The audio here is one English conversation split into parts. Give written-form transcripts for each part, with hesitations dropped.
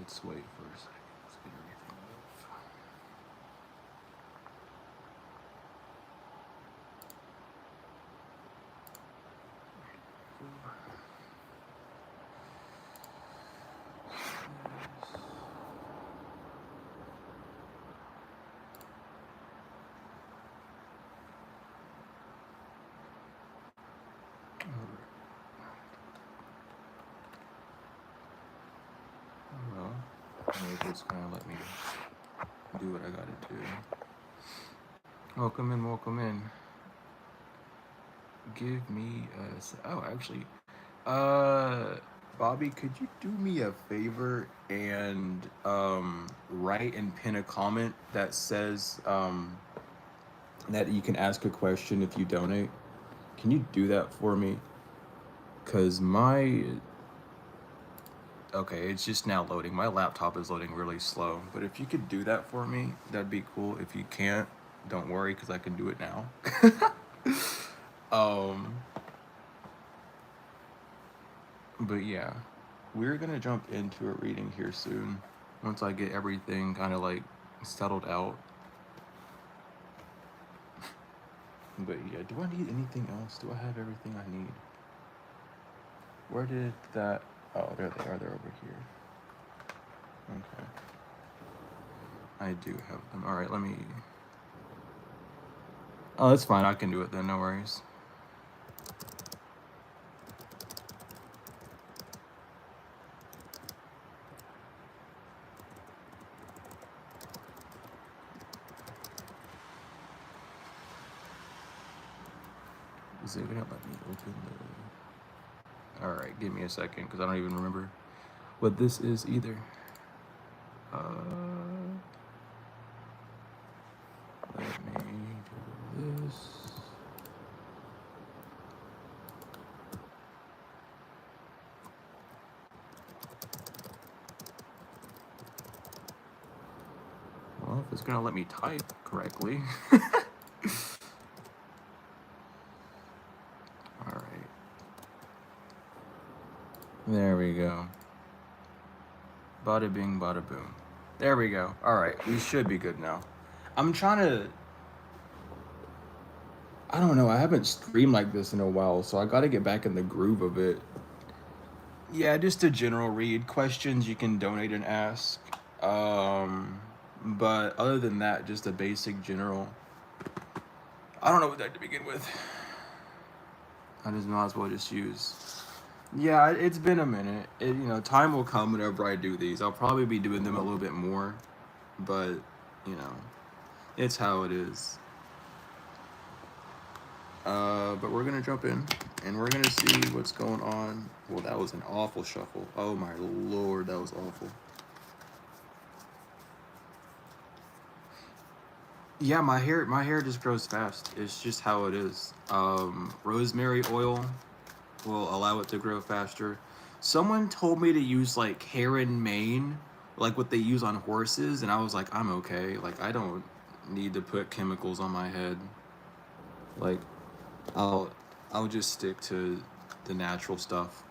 Let's wait for a second. Let's get everything well, maybe it's gonna let me do what I gotta do. Welcome in, welcome in. Give me oh, actually, Bobby, could you do me a favor and write and pin a comment that says that you can ask a question if you donate? Can you do that for me? Cause okay, it's just now loading. My laptop is loading really slow. But if you could do that for me, that'd be cool. If you can't, don't worry, because I can do it now. um, but yeah, we're gonna jump into a reading here soon. Once I get everything kind of like settled out. But yeah, do I need anything else? Do I have everything I need? Where did that... Oh, there they are. They're over here. Okay. I do have them. All right, let me... Oh, that's fine. I can do it then. No worries. Is it gonna let me open the... All right, give me a second because I don't even remember what this is either. Let me do this. Well, if it's gonna let me type correctly. All right. There we go. Bada bing, bada boom. There we go. All right, we should be good now. I'm trying to... I don't know. I haven't streamed like this in a while, so I got to get back in the groove of it. Yeah, just a general read. Questions you can donate and ask. But other than that, just a basic general. I don't know what that to begin with. I just might as well just use. Yeah, it's been a minute. You know, time will come whenever I do these. I'll probably be doing them a little bit more, but you know, it's how it is. But we're gonna jump in and we're gonna see what's going on. Well, that was an awful shuffle. Oh my lord, that was awful. Yeah, my hair just grows fast. It's just how it is. Rosemary oil will allow it to grow faster. Someone told me to use like hair and mane, like what they use on horses, and I was like, I'm okay. Like I don't need to put chemicals on my head. Like I'll just stick to the natural stuff.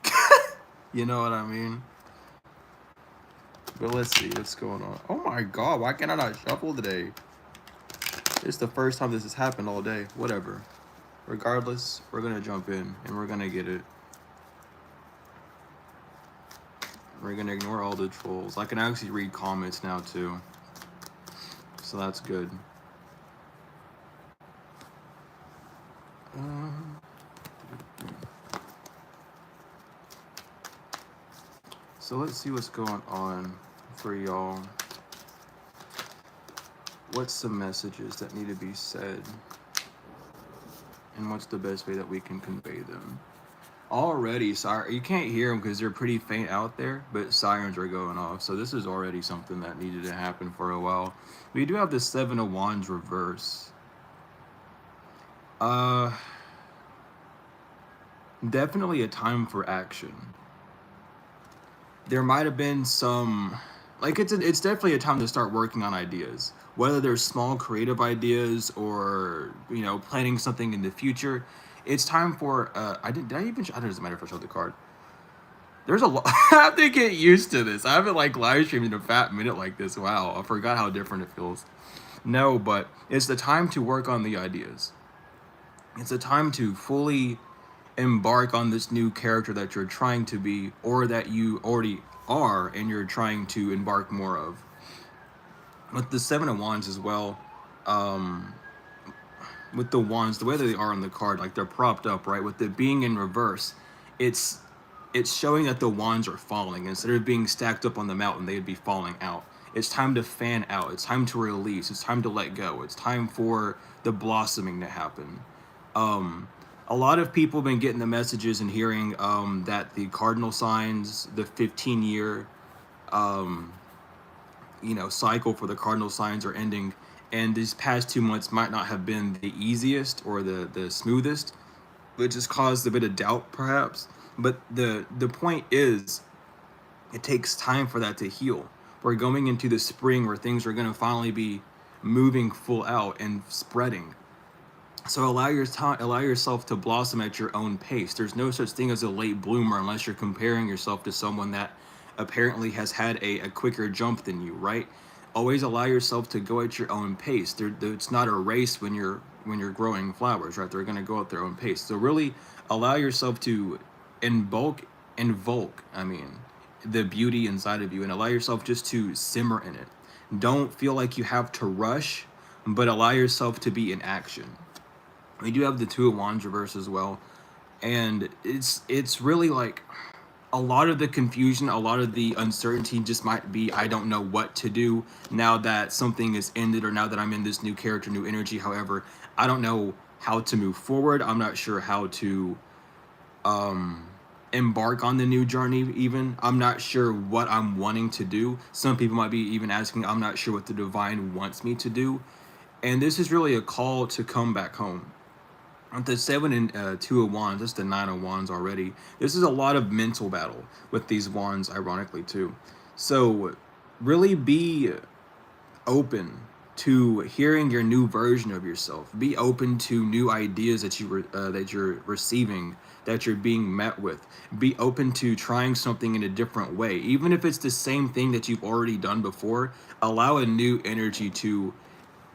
You know what I mean? But let's see what's going on. Oh my god, why can't I not shuffle today? It's the first time this has happened all day. Whatever. Regardless, we're gonna jump in and we're gonna get it. We're gonna ignore all the trolls. I can actually read comments now too. So that's good. So let's see what's going on for y'all. What's some messages that need to be said? And what's the best way that we can convey them? Already, you can't hear them because they're pretty faint out there, but sirens are going off. So this is already something that needed to happen for a while. We do have the Seven of Wands reverse. Definitely a time for action. There might have been some, like it's definitely a time to start working on ideas. Whether they're small creative ideas or, you know, planning something in the future. It's time for, it doesn't matter if I showed the card. There's a lot. I have to get used to this. I haven't like live streamed in a fat minute like this. Wow, I forgot how different it feels. No, but it's the time to work on the ideas. It's a time to fully embark on this new character that you're trying to be, or that you already are, and you're trying to embark more of. With the Seven of Wands as well, um, with the wands, the way that they are on the card, like they're propped up, right? With it being in reverse, it's it's showing that the wands are falling. Instead of being stacked up on the mountain, they'd be falling out. It's time to fan out. It's time to release. It's time to let go. It's time for the blossoming to happen. Um, a lot of people have been getting the messages and hearing that the cardinal signs, the 15-year um, cycle for the cardinal signs are ending, and these past 2 months might not have been the easiest or the smoothest, which has caused a bit of doubt perhaps. But the point is, it takes time for that to heal. We're going into the spring where things are going to finally be moving full out and spreading. So allow yourself to blossom at your own pace. There's no such thing as a late bloomer unless you're comparing yourself to someone that apparently has had a quicker jump than you, right? Always allow yourself to go at your own pace. It's not a race when you're growing flowers, right? They're going to go at their own pace. So really allow yourself to invoke, I mean, the beauty inside of you, and allow yourself just to simmer in it. Don't feel like you have to rush, but allow yourself to be in action. We do have the Two of Wands reverse as well, and it's really like a lot of the confusion, a lot of the uncertainty just might be, I don't know what to do now that something is ended, or now that I'm in this new character, new energy. However, I don't know how to move forward. I'm not sure how to embark on the new journey. Even I'm not sure what I'm wanting to do. Some people might be even asking, I'm not sure what the divine wants me to do. And this is really a call to come back home. With the Seven and Two of Wands, that's the Nine of Wands already. This is a lot of mental battle with these wands, ironically too. So really be open to hearing your new version of yourself. Be open to new ideas that you're receiving, that you're being met with. Be open to trying something in a different way, even if it's the same thing that you've already done before. Allow a new energy to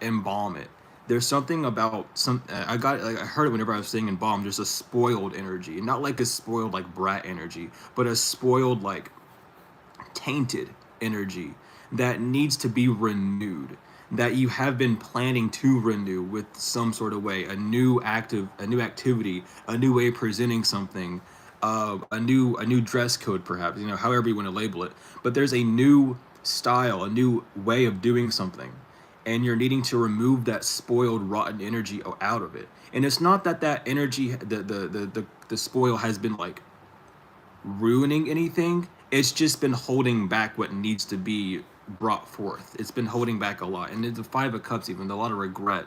embalm it. There's something about I heard it whenever I was saying embalm. There's a spoiled energy, not like a spoiled like brat energy, but a spoiled like tainted energy that needs to be renewed, that you have been planning to renew with some sort of way, a new activity, a new way of presenting something, a new dress code, perhaps, however you want to label it. But there's a new style, a new way of doing something, and you're needing to remove that spoiled, rotten energy out of it. And it's not that energy, the spoil has been like ruining anything. It's just been holding back what needs to be brought forth. It's been holding back a lot. And the Five of Cups, even a lot of regret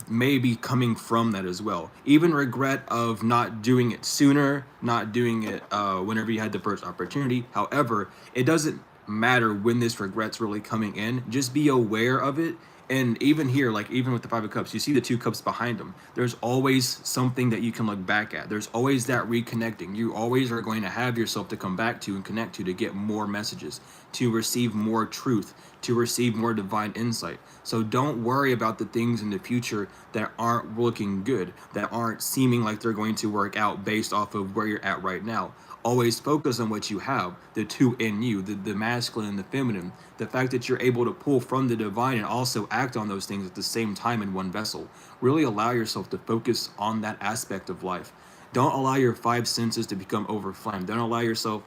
may be coming from that as well. Even regret of not doing it sooner, not doing it whenever you had the first opportunity. However, it doesn't matter when this regret's really coming in. Just be aware of it. And even here, like even with the Five of Cups, you see the Two Cups behind them. There's always something that you can look back at. There's always that reconnecting. You always are going to have yourself to come back to and connect to get more messages, to receive more truth, to receive more divine insight. So don't worry about the things in the future that aren't looking good, that aren't seeming like they're going to work out based off of where you're at right now. Always focus on what you have, the two in you, the masculine and the feminine, the fact that you're able to pull from the divine and also act on those things at the same time in one vessel. Really allow yourself to focus on that aspect of life. Don't allow your five senses to become overflamed. Don't allow yourself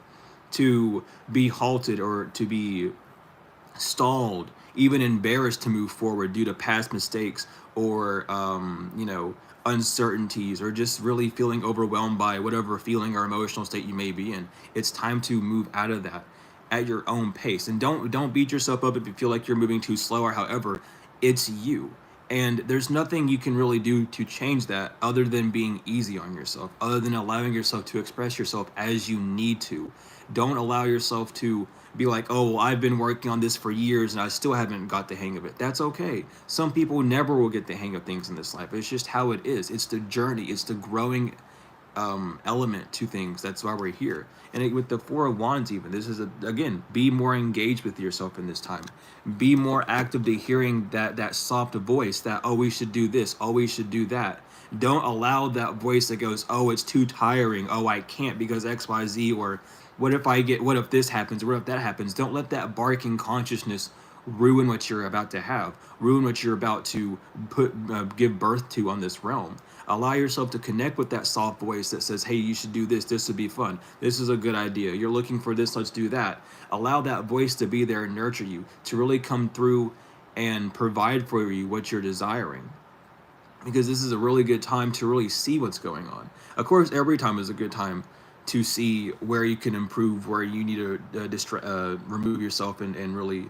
to be halted or to be stalled, even embarrassed to move forward due to past mistakes or uncertainties, or just really feeling overwhelmed by whatever feeling or emotional state you may be in. It's time to move out of that at your own pace. And don't beat yourself up if you feel like you're moving too slow, or however, it's you. And there's nothing you can really do to change that other than being easy on yourself, other than allowing yourself to express yourself as you need to. Don't allow yourself to be like, oh, well, I've been working on this for years and I still haven't got the hang of it. That's okay. Some people never will get the hang of things in this life. It's just how it is. It's the journey. It's the growing element to things. That's why we're here. And with the Four of Wands, even this is again, be more engaged with yourself in this time. Be more actively hearing that soft voice that, oh, we should do this, oh, we should do that. Don't allow that voice that goes, oh, it's too tiring, oh, I can't because XYZ, or what if this happens, or what if that happens. Don't let that barking consciousness ruin what you're about to have, ruin what you're about to give birth to on this realm. Allow yourself to connect with that soft voice that says, hey, you should do this, this would be fun, this is a good idea, you're looking for this, let's do that. Allow that voice to be there and nurture you, to really come through and provide for you what you're desiring, because this is a really good time to really see what's going on. Of course, every time is a good time to see where you can improve, where you need to remove yourself and really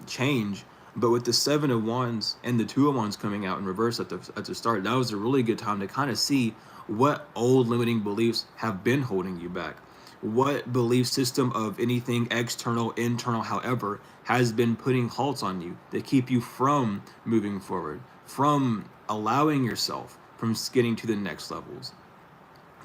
change. But with the Seven of Wands and the Two of Wands coming out in reverse at the start, that was a really good time to kind of see what old limiting beliefs have been holding you back. What belief system of anything external, internal, however, has been putting halts on you that keep you from moving forward, from allowing yourself from getting to the next levels.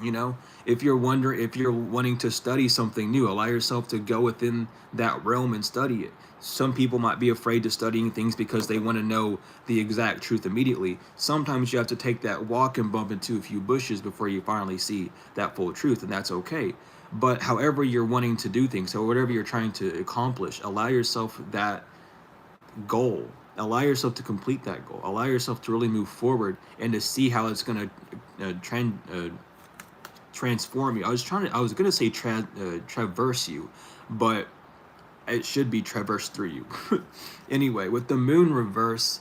You know, if you're wanting to study something new, allow yourself to go within that realm and study it. Some people might be afraid to studying things because they want to know the exact truth immediately. Sometimes you have to take that walk and bump into a few bushes before you finally see that full truth, and that's okay. But however you're wanting to do things, or whatever you're trying to accomplish, allow yourself that goal. Allow yourself to complete that goal. Allow yourself to really move forward and to see how it's going to transform you. I was gonna say traverse you, but it should be traverse through you. Anyway, with the moon reverse,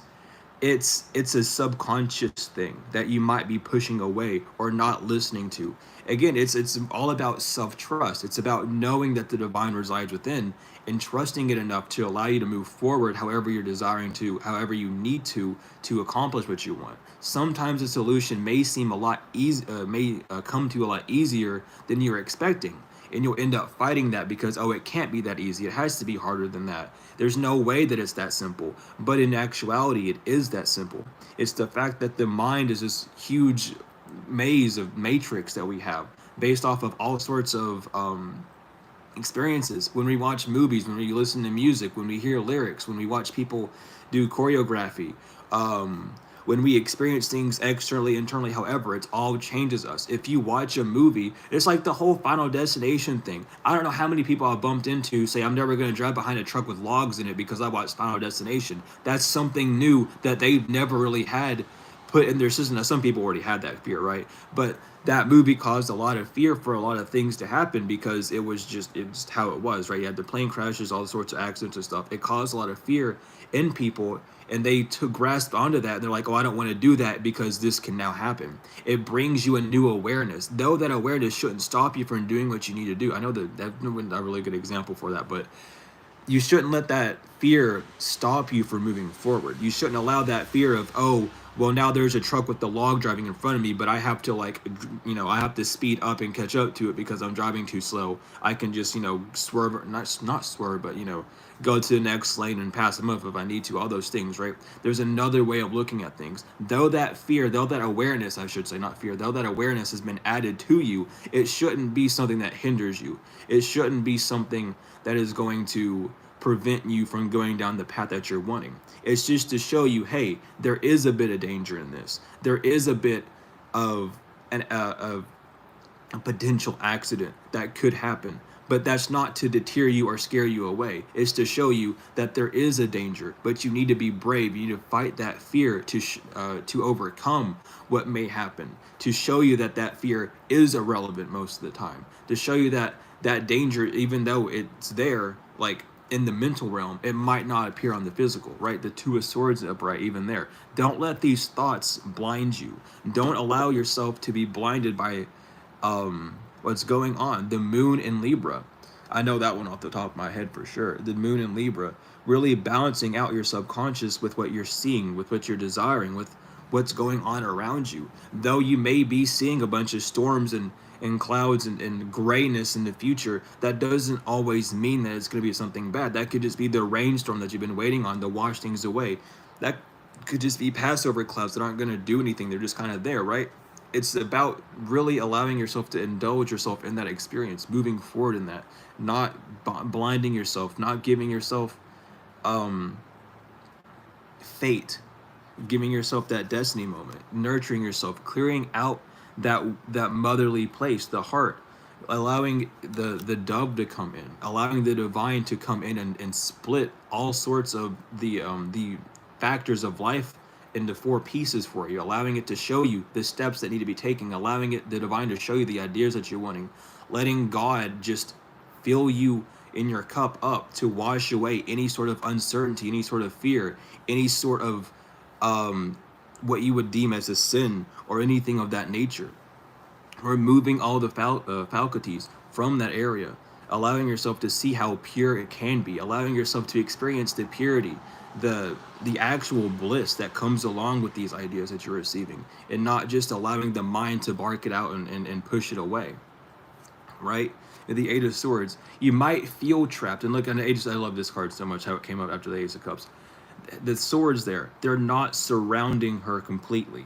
it's a subconscious thing that you might be pushing away or not listening to. Again, it's all about self-trust. It's about knowing that the divine resides within and trusting it enough to allow you to move forward however you're desiring to, however you need to accomplish what you want. Sometimes the solution may seem a lot come to a lot easier than you're expecting, and you'll end up fighting that because, oh, it can't be that easy, it has to be harder than that, there's no way that it's that simple. But in actuality, it is that simple. It's the fact that the mind is this huge maze of matrix that we have based off of all sorts of experiences. When we watch movies, when we listen to music, when we hear lyrics, when we watch people do choreography, when we experience things externally, internally, however, it all changes us. If you watch a movie, it's like the whole Final Destination thing. I don't know how many people I've bumped into say, I'm never going to drive behind a truck with logs in it because I watched Final Destination. That's something new that they've never really had put in their system. Now, some people already had that fear, right? But that movie caused a lot of fear for a lot of things to happen because it's just how it was, right? You had the plane crashes, all sorts of accidents and stuff. It caused a lot of fear in people, and they grasped onto that. They're like, oh, I don't want to do that because this can now happen. It brings you a new awareness, though that awareness shouldn't stop you from doing what you need to do. I know that's not a really good example for that, but you shouldn't let that fear stop you from moving forward. You shouldn't allow that fear of, oh, well, now there's a truck with the log driving in front of me, but I have to I have to speed up and catch up to it because I'm driving too slow. I can just, swerve, not swerve, but, go to the next lane and pass them up if I need to, all those things, right? There's another way of looking at things. Though that awareness, I should say, not fear, though that awareness has been added to you, it shouldn't be something that hinders you. It shouldn't be something that is going to prevent you from going down the path that you're wanting. It's just to show you, hey, there is a bit of danger in this. There is a bit of a potential accident that could happen. But that's not to deter you or scare you away. It's to show you that there is a danger, but you need to be brave. You need to fight that fear to overcome what may happen. To show you that fear is irrelevant most of the time. To show you that danger, even though it's there, like in the mental realm, it might not appear on the physical, right? The Two of Swords upright, even there. Don't let these thoughts blind you. Don't allow yourself to be blinded by what's going on. The moon in Libra, I know that one off the top of my head for sure. The moon in Libra, really balancing out your subconscious with what you're seeing, with what you're desiring, with what's going on around you. Though you may be seeing a bunch of storms and clouds and grayness in the future, that doesn't always mean that it's going to be something bad. That could just be the rainstorm that you've been waiting on to wash things away. That could just be Passover clouds that aren't going to do anything. They're just kind of there, right? it's about really allowing yourself to indulge yourself in that experience, moving forward in that, not blinding yourself, not giving yourself um fate, giving yourself that destiny moment, nurturing yourself, clearing out that motherly place, the heart, allowing the dove to come in, allowing the divine to come in and split all sorts of the factors of life into four pieces for you, allowing it to show you the steps that need to be taken, allowing it the divine to show you the ideas that you're wanting, letting God just fill you in your cup up to wash away any sort of uncertainty, any sort of fear, any sort of what you would deem as a sin or anything of that nature. Removing all the faculties from that area, allowing yourself to see how pure it can be, allowing yourself to experience the purity, the actual bliss that comes along with these ideas that you're receiving, and not just allowing the mind to bark it out and push it away, right? The Eight of Swords, you might feel trapped. And look, on the Ages, I love this card so much, how it came up after the Ace of Cups. The swords there, they're not surrounding her completely.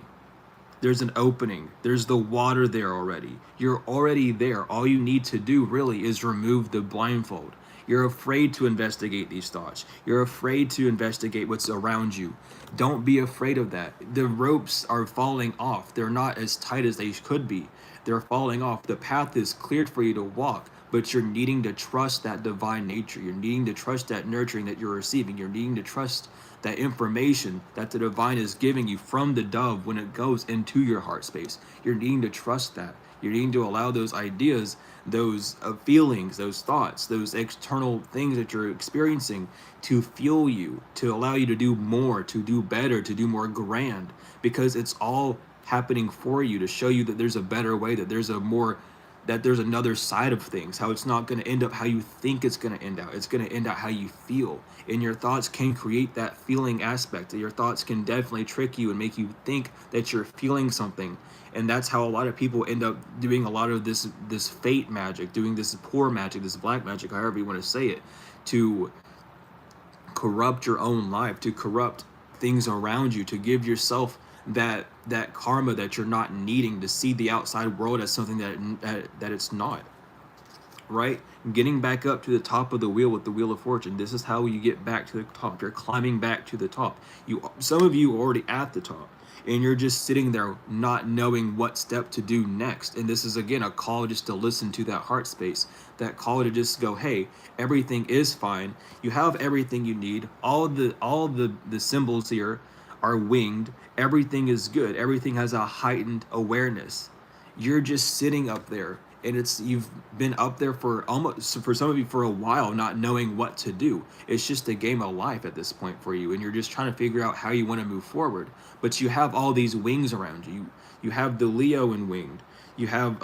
There's an opening. There's the water there already. You're already there. All you need to do really is remove the blindfold. You're afraid to investigate these thoughts. You're afraid to investigate what's around you. Don't be afraid of that. The ropes are falling off. They're not as tight as they could be. They're falling off. The path is cleared for you to walk, but you're needing to trust that divine nature. You're needing to trust that nurturing that you're receiving. You're needing to trust that information that the divine is giving you from the dove when it goes into your heart space. You're needing to trust that. You're needing to allow those ideas, those feelings, those thoughts, those external things that you're experiencing to fuel you, to allow you to do more, to do better, to do more grand, because it's all happening for you to show you that there's a better way, that there's another side of things, how it's not going to end up how you think it's going to end out. It's going to end out how you feel. And your thoughts can create that feeling aspect. Your thoughts can definitely trick you and make you think that you're feeling something. And that's how a lot of people end up doing a lot of this fate magic, doing this poor magic, this black magic, however you want to say it, to corrupt your own life, to corrupt things around you, to give yourself that karma that you're not needing, to see the outside world as something that it's not, right? Getting back up to the top of the wheel with the Wheel of Fortune. This is how you get back to the top. You're climbing back to the top. Some of you are already at the top, and you're just sitting there not knowing what step to do next. And this is again a call just to listen to that heart space, that call to just go, hey, everything is fine. You have everything you need. All the symbols here are winged. Everything is good. Everything has a heightened awareness. You're just sitting up there, and you've been up there for some of you for a while, not knowing what to do. It's just a game of life at this point for you, and you're just trying to figure out how you want to move forward. But you have all these wings around you. You have the Leo in winged. You have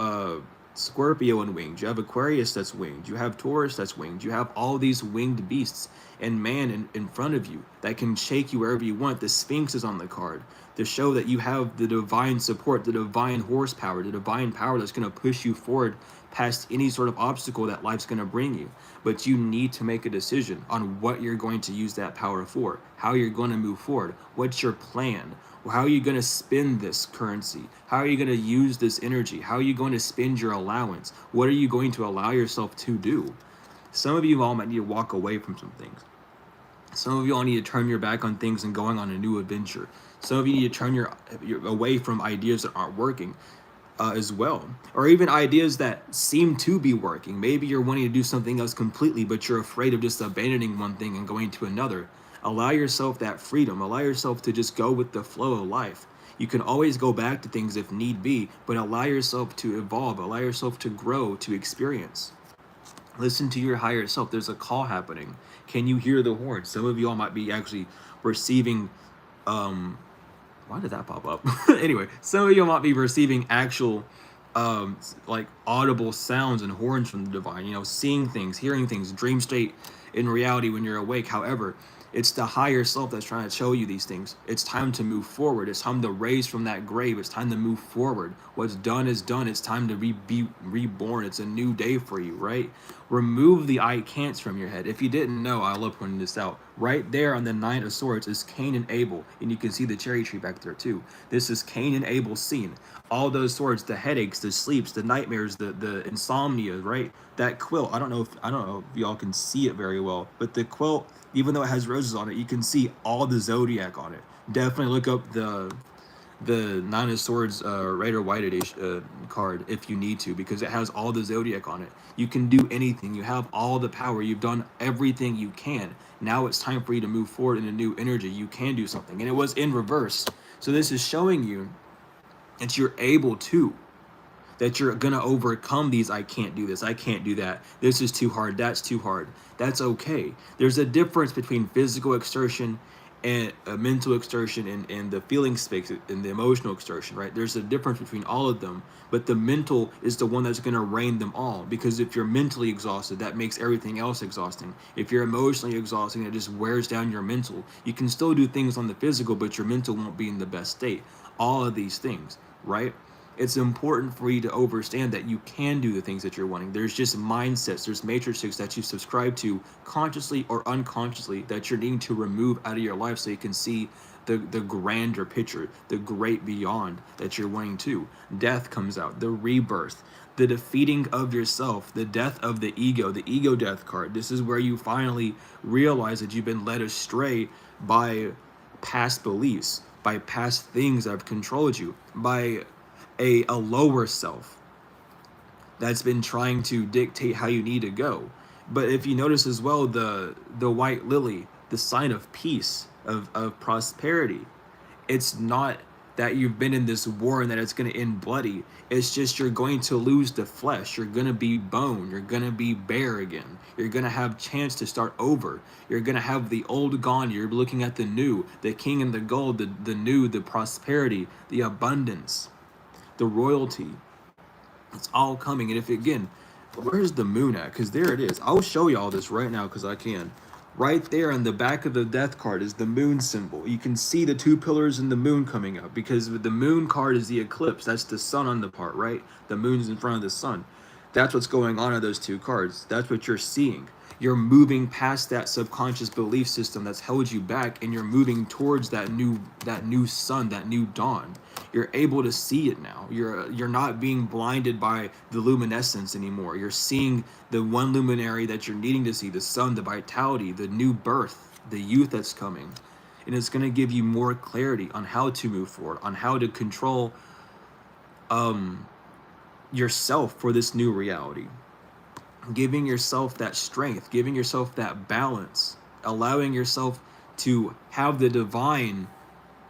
Scorpio in winged. You have Aquarius that's winged. You have Taurus that's winged. You have all these winged beasts and man in front of you that can shake you wherever you want. The Sphinx is on the card to show that you have the divine support, the divine horsepower, the divine power that's going to push you forward past any sort of obstacle that life's going to bring you. But you need to make a decision on what you're going to use that power for, how you're going to move forward, what's your plan, how are you going to spend this currency, how are you going to use this energy, how are you going to spend your allowance, what are you going to allow yourself to do. Some of you all might need to walk away from some things. Some of you all need to turn your back on things and going on a new adventure. Some of you need to turn your away from ideas that aren't working as well, or even ideas that seem to be working. Maybe you're wanting to do something else completely, but you're afraid of just abandoning one thing and going to another. Allow yourself that freedom. Allow yourself to just go with the flow of life. You can always go back to things if need be, but allow yourself to evolve. Allow yourself to grow, to experience. Listen to your higher self. There's a call happening. Can you hear the horn? Some of you all might be actually receiving why did that pop up? Anyway, some of you might be receiving actual like audible sounds and horns from the divine, seeing things, hearing things, dream state in reality when you're awake. However, it's the higher self that's trying to show you these things. It's time to move forward. It's time to raise from that grave. It's time to move forward. What's done is done. It's time to be reborn. It's a new day for you, right? Remove the I can'ts from your head. If you didn't know, I love pointing this out. Right there on the Nine of Swords is Cain and Abel, and you can see the cherry tree back there too. This is Cain and Abel's scene. All those swords, the headaches, the sleeps, the nightmares, the insomnia, right? That quilt. I don't know if y'all can see it very well, but the quilt, even though it has roses on it, you can see all the zodiac on it. Definitely look up the Nine of Swords red or white edition card if you need to, because it has all the zodiac on it. You can do anything. You have all the power. You've done everything you can. Now it's time for you to move forward in a new energy. You can do something. And it was in reverse. So this is showing you that you're able to, that you're gonna overcome these I can't do this, I can't do that, this is too hard, that's too hard. That's okay. There's a difference between physical exertion and mental exertion, and the feeling space and the emotional exertion, right? There's a difference between all of them, but the mental is the one that's going to reign them all, because if you're mentally exhausted, that makes everything else exhausting. If you're emotionally exhausting, it just wears down your mental. You can still do things on the physical, but your mental won't be in the best state. All of these things, right? It's important for you to understand that you can do the things that you're wanting. There's just mindsets, there's matrices that you subscribe to consciously or unconsciously that you're needing to remove out of your life so you can see the grander picture, the great beyond that you're wanting to. Death comes out, the rebirth, the defeating of yourself, the death of the ego death card. This is where you finally realize that you've been led astray by past beliefs, by past things that have controlled you, by a lower self that's been trying to dictate how you need to go. But if you notice as well, the white lily, the sign of peace, of prosperity, it's not that you've been in this war and that it's going to end bloody. It's just you're going to lose the flesh. You're going to be bone. You're going to be bare again. You're going to have chance to start over. You're going to have the old gone. You're looking at the new, the king and the gold, the new, the prosperity, the abundance, the royalty. It's all coming. And if, again, where's the moon at? Because there it is. I'll show you all this right now because I can. Right there on the back of the death card is the moon symbol. You can see the two pillars and the moon coming up, because the moon card is the eclipse. That's the sun on the part, right? The moon's in front of the sun. That's what's going on in those two cards. That's what you're seeing. You're moving past that subconscious belief system that's held you back, and you're moving towards that new sun, that new dawn. You're able to see it now. You're not being blinded by the luminescence anymore. You're seeing the one luminary that you're needing to see, the sun, the vitality, the new birth, the youth that's coming. And it's going to give you more clarity on how to move forward, on how to control yourself for this new reality. Giving yourself that strength, giving yourself that balance, allowing yourself to have the divine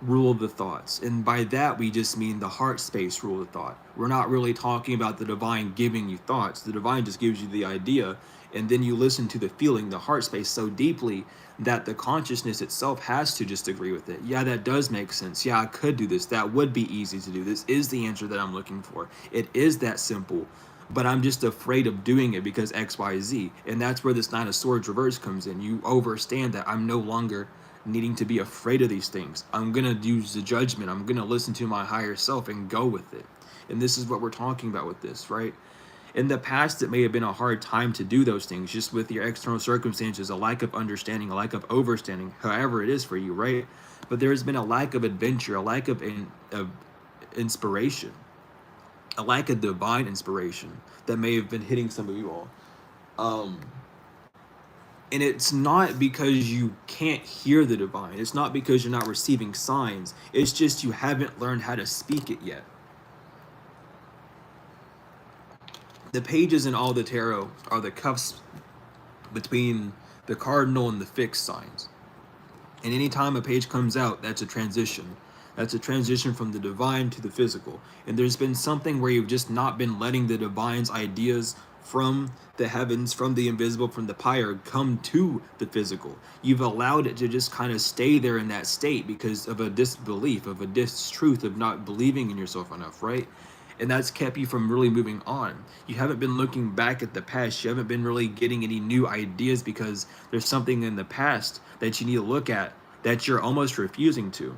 rule of the thoughts. And by that, we just mean the heart space rule of thought. We're not really talking about the divine giving you thoughts. The divine just gives you the idea, and then you listen to the feeling, the heart space, so deeply that the consciousness itself has to just agree with it. Yeah, that does make sense. Yeah, I could do this. That would be easy to do. This is the answer that I'm looking for. It is that simple. But I'm just afraid of doing it because X, Y, Z. And that's where this Nine of Swords reverse comes in. You understand that I'm no longer needing to be afraid of these things. I'm going to use the judgment. I'm going to listen to my higher self and go with it. And this is what we're talking about with this, right? In the past, it may have been a hard time to do those things, just with your external circumstances, a lack of understanding, a lack of overstanding, however it is for you, right? But there's been a lack of adventure, a lack of inspiration, a lack of divine inspiration that may have been hitting some of you all. And it's not because you can't hear the divine. It's not because you're not receiving signs. It's just you haven't learned how to speak it yet. The pages in all the tarot are the cuffs between the cardinal and the fixed signs. And anytime a page comes out, that's a transition. That's a transition from the divine to the physical. And there's been something where you've just not been letting the divine's ideas from the heavens, from the invisible, from the pyre, come to the physical. You've allowed it to just kind of stay there in that state because of a disbelief, of a distruth, of not believing in yourself enough, right? And that's kept you from really moving on. You haven't been looking back at the past. You haven't been really getting any new ideas because there's something in the past that you need to look at that you're almost refusing to.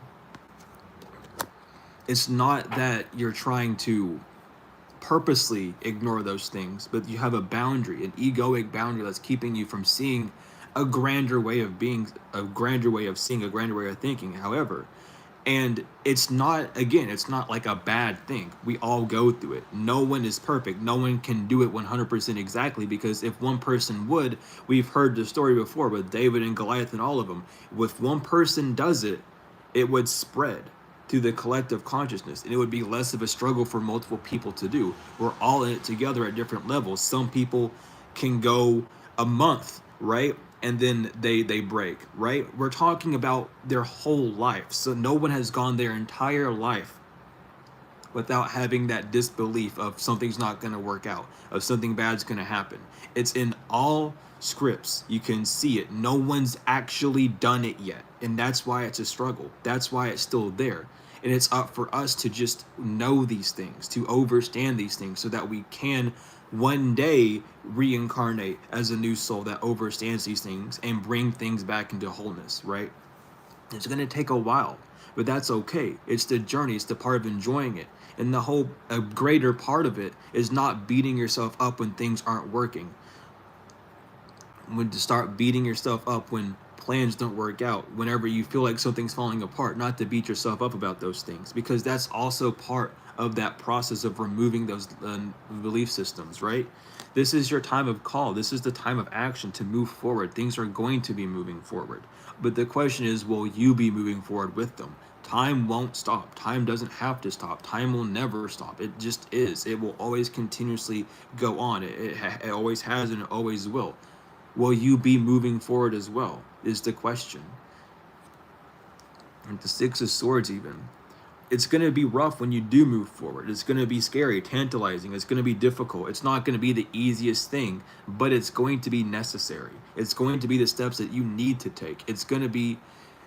It's not that you're trying to purposely ignore those things, but you have a boundary, an egoic boundary that's keeping you from seeing a grander way of being, a grander way of seeing, a grander way of thinking. However, and it's not, again, it's not like a bad thing. We all go through it. No one is perfect. No one can do it 100% exactly, because if one person would, we've heard the story before with David and Goliath and all of them. If one person does it, it would spread through the collective consciousness, and it would be less of a struggle for multiple people to do. We're all in it together at different levels. Some people can go a month, right, and then they break, right? We're talking about their whole life. So no one has gone their entire life without having that disbelief of something's not going to work out, of something bad's going to happen. It's in all scripts. You can see it. No one's actually done it yet. And that's why it's a struggle. That's why it's still there. And it's up for us to just know these things, to understand these things, so that we can one day reincarnate as a new soul that understands these things and bring things back into wholeness, right? It's going to take a while, but that's okay. It's the journey. It's the part of enjoying it. And the whole, a greater part of it is not beating yourself up when things aren't working. When to start beating yourself up when plans don't work out, whenever you feel like something's falling apart, not to beat yourself up about those things, because that's also part of that process of removing those belief systems, right? This is your time of call. This is the time of action to move forward. Things are going to be moving forward. But the question is, will you be moving forward with them? Time won't stop. Time doesn't have to stop. Time will never stop. It just is. It will always continuously go on. It always has, and it always will. Will you be moving forward as well, is the question. And the Six of Swords even. It's going to be rough when you do move forward. It's going to be scary, tantalizing. It's going to be difficult. It's not going to be the easiest thing, but it's going to be necessary. It's going to be the steps that you need to take. It's going to be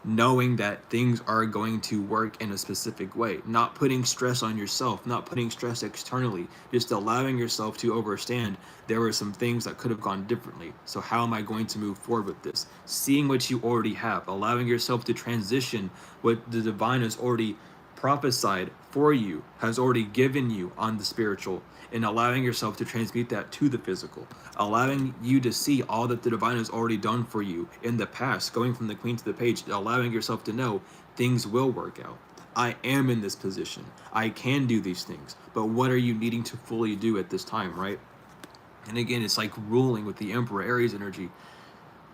knowing that things are going to work in a specific way, not putting stress on yourself, not putting stress externally, just allowing yourself to understand there were some things that could have gone differently. So how am I going to move forward with this? Seeing what you already have, allowing yourself to transition what the divine has already prophesied for you, has already given you on the spiritual, and allowing yourself to transmute that to the physical, allowing you to see all that the divine has already done for you in the past, going from the queen to the page, allowing yourself to know things will work out. I am in this position. I can do these things. But what are you needing to fully do at this time, right? And again, it's like ruling with the Emperor Aries energy,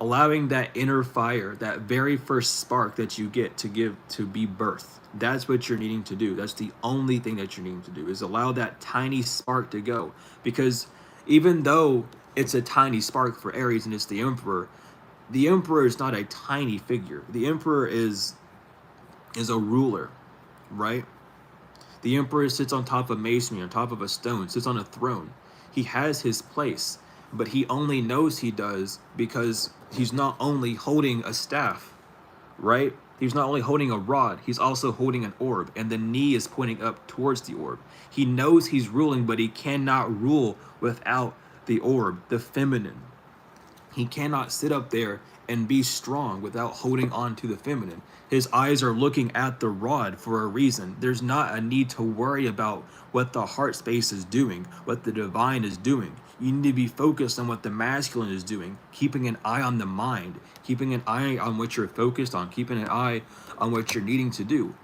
allowing that inner fire, that very first spark that you get to give to be birth. That's what you're needing to do. That's the only thing that you're needing to do, is allow that tiny spark to go. Because even though it's a tiny spark for Aries and it's the Emperor is not a tiny figure. The Emperor is a ruler, right? The Emperor sits on top of masonry, on top of a stone, sits on a throne. He has his place, but he only knows he does because he's not only holding a staff, right? He's not only holding a rod, he's also holding an orb, and the knee is pointing up towards the orb. He knows he's ruling, but he cannot rule without the orb, the feminine. He cannot sit up there and be strong without holding on to the feminine. His eyes are looking at the rod for a reason. There's not a need to worry about what the heart space is doing, what the divine is doing. You need to be focused on what the masculine is doing, keeping an eye on the mind, keeping an eye on what you're focused on, keeping an eye on what you're needing to do.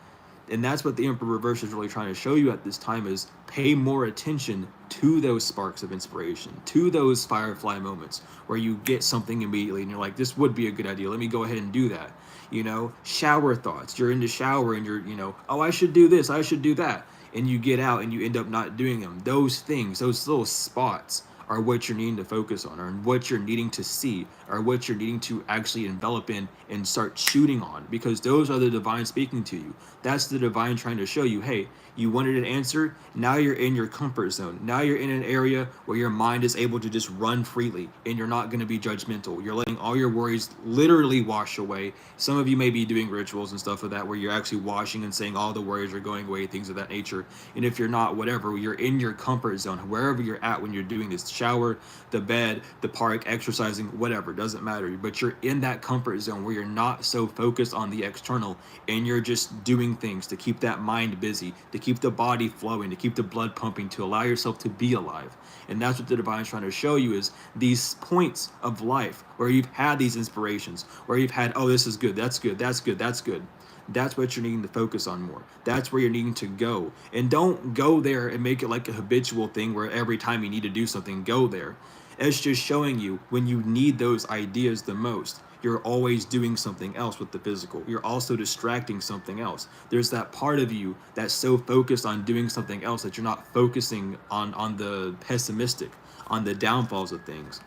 And that's what the Emperor Reverse is really trying to show you at this time, is pay more attention to those sparks of inspiration, to those firefly moments where you get something immediately and you're like, this would be a good idea. Let me go ahead and do that. You know, shower thoughts. You're in the shower and you're, oh, I should do this, I should do that. And you get out and you end up not doing them. Those things, those little spots are what you're needing to focus on, or what you're needing to see, or what you're needing to actually envelop in and start shooting on, because those are the divine speaking to you. That's the divine trying to show you, hey, you wanted an answer, now you're in your comfort zone. Now you're in an area where your mind is able to just run freely, and you're not going to be judgmental. You're letting all your worries literally wash away. Some of you may be doing rituals and stuff like that where you're actually washing and saying all the worries are going away, things of that nature. And if you're not, whatever, you're in your comfort zone, wherever you're at when you're doing this. shower, the bed, the park, exercising, whatever, doesn't matter. But you're in that comfort zone where you're not so focused on the external, and you're just doing things to keep that mind busy, to keep the body flowing, to keep the blood pumping, to allow yourself to be alive. And that's what the divine's trying to show you, is these points of life where you've had these inspirations, where you've had, oh, this is good, that's good, that's good, that's good. That's what you're needing to focus on more. That's where you're needing to go. And don't go there and make it like a habitual thing where every time you need to do something, go there. It's just showing you when you need those ideas the most, you're always doing something else with the physical. You're also distracting something else. There's that part of you that's so focused on doing something else that you're not focusing on the pessimistic, on the downfalls of things.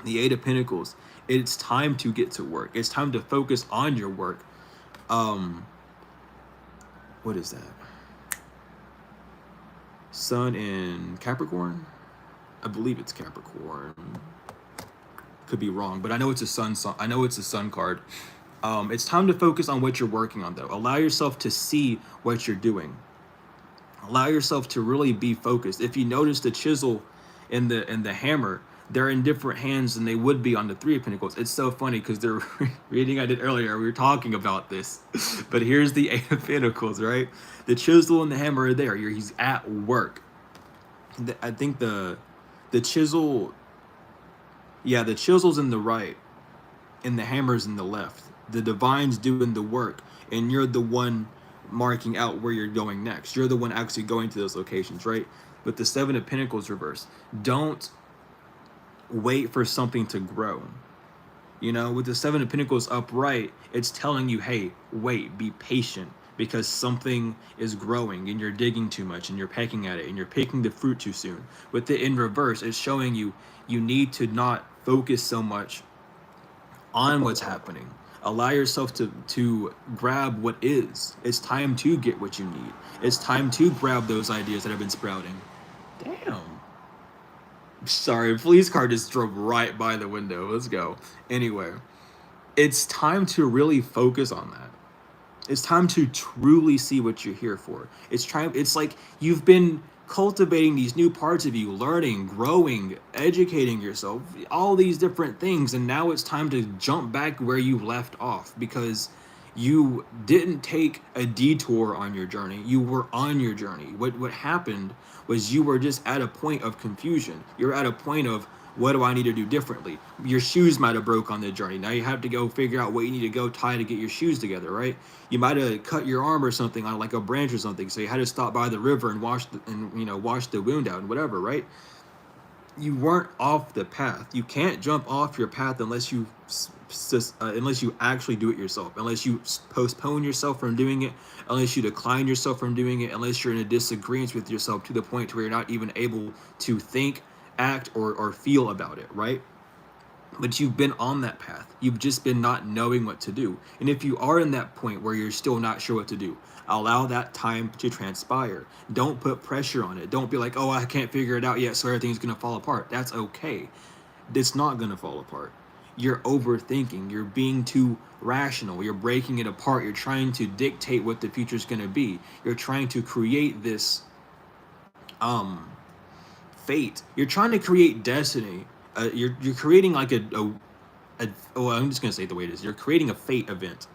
The Eight of Pentacles, it's time to get to work. It's time to focus on your work. What is that? Sun in Capricorn? I believe it's Capricorn. Could be wrong, but I know it's a sun. I know it's a sun card. It's time to focus on what you're working on, though. Allow yourself to see what you're doing. Allow yourself to really be focused. If you notice the chisel and the hammer, they're in different hands than they would be on the Three of Pentacles. It's so funny because the reading I did earlier, we were talking about this. But here's the Eight of Pentacles, right? The chisel and the hammer are there. He's at work. I think the chisel, yeah, the chisel's in the right and the hammer's in the left. The divine's doing the work, and you're the one marking out where you're going next. You're the one actually going to those locations, right? But the Seven of Pentacles reverse. Don't wait for something to grow. You know, with the Seven of Pentacles upright, it's telling you, hey, wait, be patient, because something is growing and you're digging too much and you're pecking at it and you're picking the fruit too soon. With the in reverse, it's showing you need to not focus so much on what's happening. Allow yourself to grab what is. It's time to get what you need. It's time to grab those ideas that have been sprouting. Damn. Sorry, police car just drove right by the window. Let's go. Anyway, it's time to really focus on that. It's time to truly see what you're here for. It's like you've been cultivating these new parts of you, learning, growing, educating yourself, all these different things, and now it's time to jump back where you left off, because you didn't take a detour on your journey. You were on your journey. What happened was you were just at a point of confusion. You're at a point of, what do I need to do differently? Your shoes might have broke on the journey. Now you have to go figure out what you need to go tie to get your shoes together, right? You might have cut your arm or something on like a branch or something, so you had to stop by the river and wash the wound out and whatever, right? You weren't off the path. You can't jump off your path unless you actually do it yourself, unless you postpone yourself from doing it, unless you decline yourself from doing it, unless you're in a disagreement with yourself to the point where you're not even able to think, act, or feel about it, right? But you've been on that path. You've just been not knowing what to do. And if you are in that point where you're still not sure what to do, allow that time to transpire. Don't put pressure on it. Don't be like, oh, I can't figure it out yet, so everything's going to fall apart. That's okay. It's not going to fall apart. You're overthinking. You're being too rational. You're breaking it apart. You're trying to dictate what the future is going to be. You're trying to create this fate. You're trying to create destiny. You're creating like I'm just gonna say it the way it is. You're creating a fate event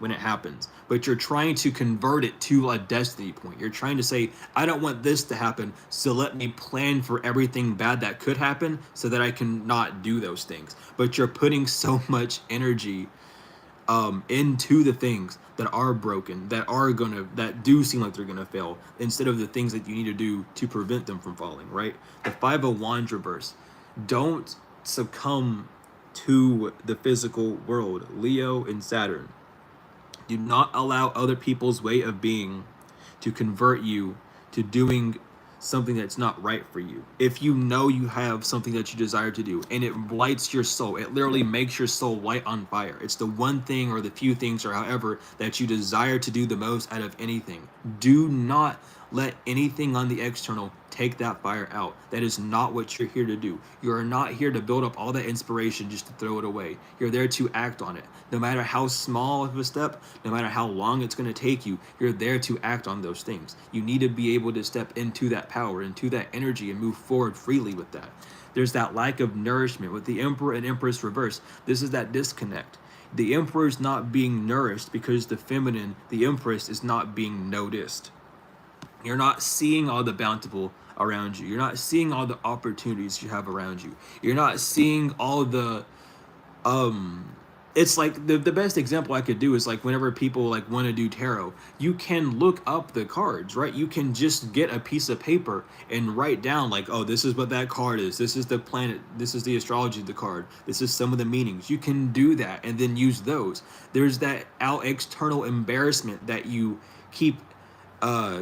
when it happens, but you're trying to convert it to a destiny point. You're trying to say, I don't want this to happen, so let me plan for everything bad that could happen so that I can not do those things. But you're putting so much energy into the things that are broken, that do seem like they're gonna fail, instead of the things that you need to do to prevent them from falling, right? The Five of Wands reverse. Don't succumb to the physical world, Leo and Saturn. Do not allow other people's way of being to convert you to doing something that's not right for you. If you know you have something that you desire to do and it lights your soul, it literally makes your soul light on fire. It's the one thing or the few things or however that you desire to do the most out of anything. Do not let anything on the external take that fire out. That is not what you're here to do. You are not here to build up all that inspiration just to throw it away. You're there to act on it. No matter how small of a step, no matter how long it's going to take you, you're there to act on those things. You need to be able to step into that power, into that energy, and move forward freely with that. There's that lack of nourishment with the Emperor and Empress reverse. This is that disconnect. The Emperor is not being nourished because the feminine, the Empress, is not being noticed. You're not seeing all the bountiful around you. You're not seeing all the opportunities you have around you. You're not seeing all the it's like the best example I could do is like whenever people like want to do tarot, you can look up the cards, right? You can just get a piece of paper and write down like, oh, this is what that card is. This is the planet. This is the astrology of the card. This is some of the meanings. You can do that and then use those. There's that external embarrassment that you keep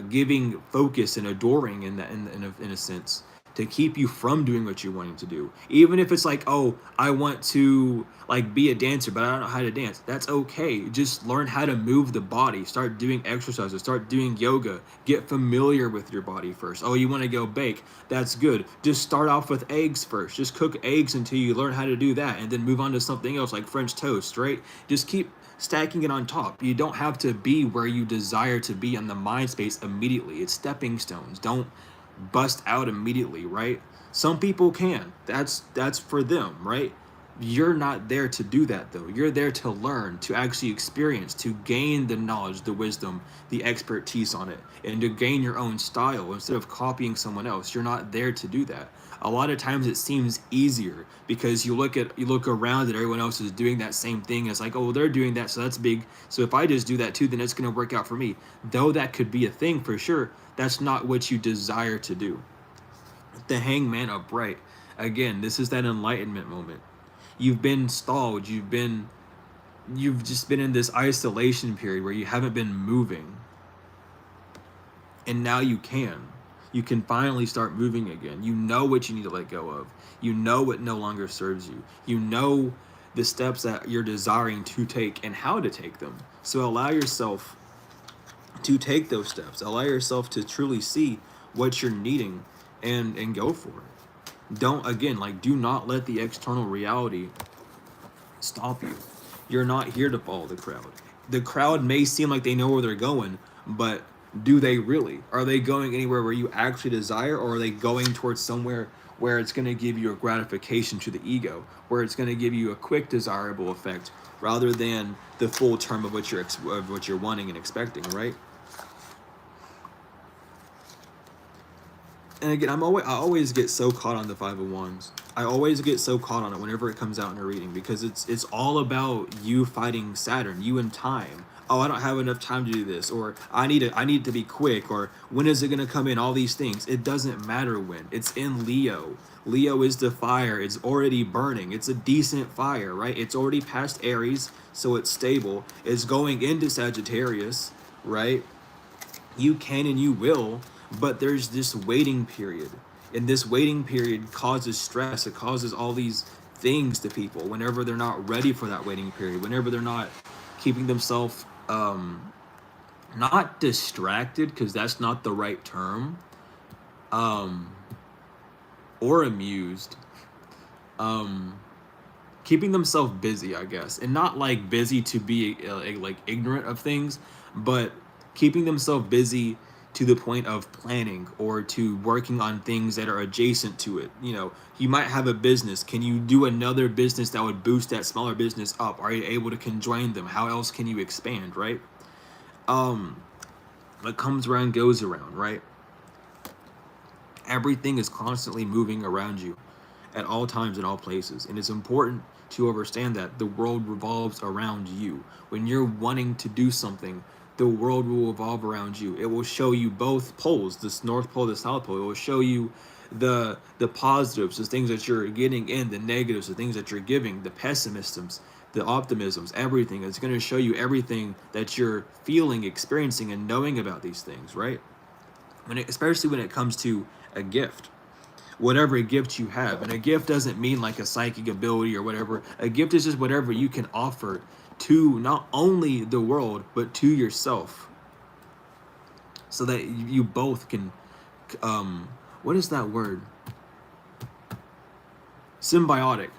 giving focus and adoring in that in a sense to keep you from doing what you're wanting to do. Even if it's like, oh, I want to like be a dancer, but I don't know how to dance. That's okay. Just learn how to move the body. Start doing exercises. Start doing yoga. Get familiar with your body first. Oh, you want to go bake? That's good. Just start off with eggs first. Just cook eggs until you learn how to do that, and then move on to something else like French toast, right? Just keep stacking it on top. You don't have to be where you desire to be in the mind space immediately. It's stepping stones. Don't bust out immediately, right? Some people can. That's for them, right? You're not there to do that though. You're there to learn, to actually experience, to gain the knowledge, the wisdom, the expertise on it, and to gain your own style instead of copying someone else. You're not there to do that. A lot of times it seems easier because you look around and everyone else is doing that same thing. It's like, oh, well, they're doing that, so that's big. So if I just do that too, then it's going to work out for me. Though that could be a thing for sure, that's not what you desire to do. The Hangman upright. Again, this is that enlightenment moment. You've been stalled. You've just been in this isolation period where you haven't been moving. And now you can. You can finally start moving again. You know what you need to let go of. You know what no longer serves you. You know the steps that you're desiring to take and how to take them. So allow yourself to take those steps. Allow yourself to truly see what you're needing and go for it. Do not let the external reality stop you. You're not here to follow the crowd. The crowd may seem like they know where they're going, but do they really? Are they going anywhere where you actually desire, or are they going towards somewhere where it's going to give you a gratification to the ego, where it's going to give you a quick desirable effect rather than the full term of what you're wanting and expecting, right? And again, I always get so caught on the Five of Wands. I always get so caught on it whenever it comes out in a reading because it's all about you fighting Saturn, you and time. Oh, I don't have enough time to do this, or I need it to be quick, or when is it gonna come in? All these things. It doesn't matter when. It's in Leo. Leo is the fire. It's already burning. It's a decent fire, right? It's already past Aries, so it's stable. It's going into Sagittarius, right? You can and you will. But there's this waiting period, and this waiting period causes stress. It causes all these things to people whenever they're not ready for that waiting period, whenever they're not keeping themselves not distracted, because that's not the right term, or amused, keeping themselves busy, I guess, and not like busy to be like ignorant of things, but keeping themselves busy to the point of planning or to working on things that are adjacent to it. You know, you might have a business. Can you do another business that would boost that smaller business up? Are you able to conjoin them? How else can you expand, right? What comes around goes around, right? Everything is constantly moving around you at all times in all places, and it's important to understand that the world revolves around you. When you're wanting to do something, the world will revolve around you. It will show you both poles, this North Pole, the South Pole. It will show you the positives, the things that you're getting in, the negatives, the things that you're giving, the pessimisms, the optimisms, everything. It's going to show you everything that you're feeling, experiencing, and knowing about these things, right? Especially when it comes to a gift. Whatever gift you have. And a gift doesn't mean like a psychic ability or whatever. A gift is just whatever you can offer to not only the world, but to yourself. so that you both can, what is that word? Symbiotic.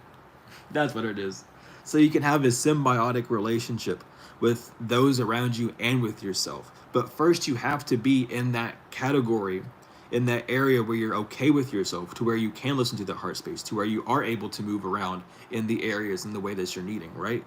That's what it is. So you can have a symbiotic relationship with those around you and with yourself. But first, you have to be in that category, in that area where you're okay with yourself, to where you can listen to the heart space, to where you are able to move around in the areas in the way that you're needing, right?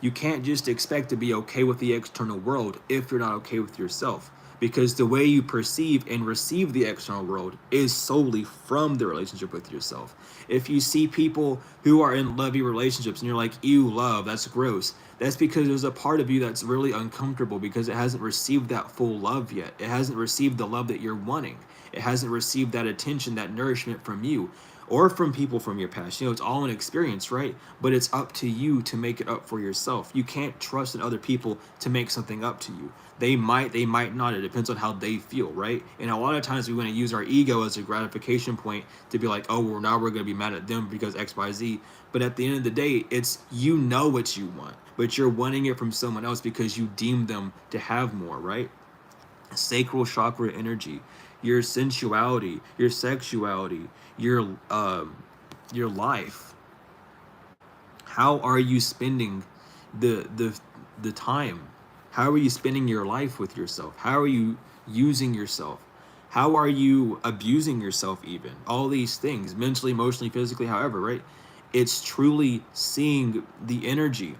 You can't just expect to be okay with the external world if you're not okay with yourself, because the way you perceive and receive the external world is solely from the relationship with yourself. If you see people who are in lovey relationships and you're like, ew, love, that's gross, that's because there's a part of you that's really uncomfortable because it hasn't received that full love yet. It hasn't received the love that you're wanting. It hasn't received that attention, that nourishment from you or from people from your past. You know, it's all an experience, right? But it's up to you to make it up for yourself. You can't trust in other people to make something up to you. They might not. It depends on how they feel, right? And a lot of times we want to use our ego as a gratification point to be like, oh, well, now we're going to be mad at them because X, Y, Z. But at the end of the day, it's, you know what you want, but you're wanting it from someone else because you deem them to have more, right? Sacral chakra energy, your sensuality, your sexuality, your life. How are you spending the time? How are you spending your life with yourself? How are you using yourself? How are you abusing yourself even? All these things, mentally, emotionally, physically, however, right? It's truly seeing the energy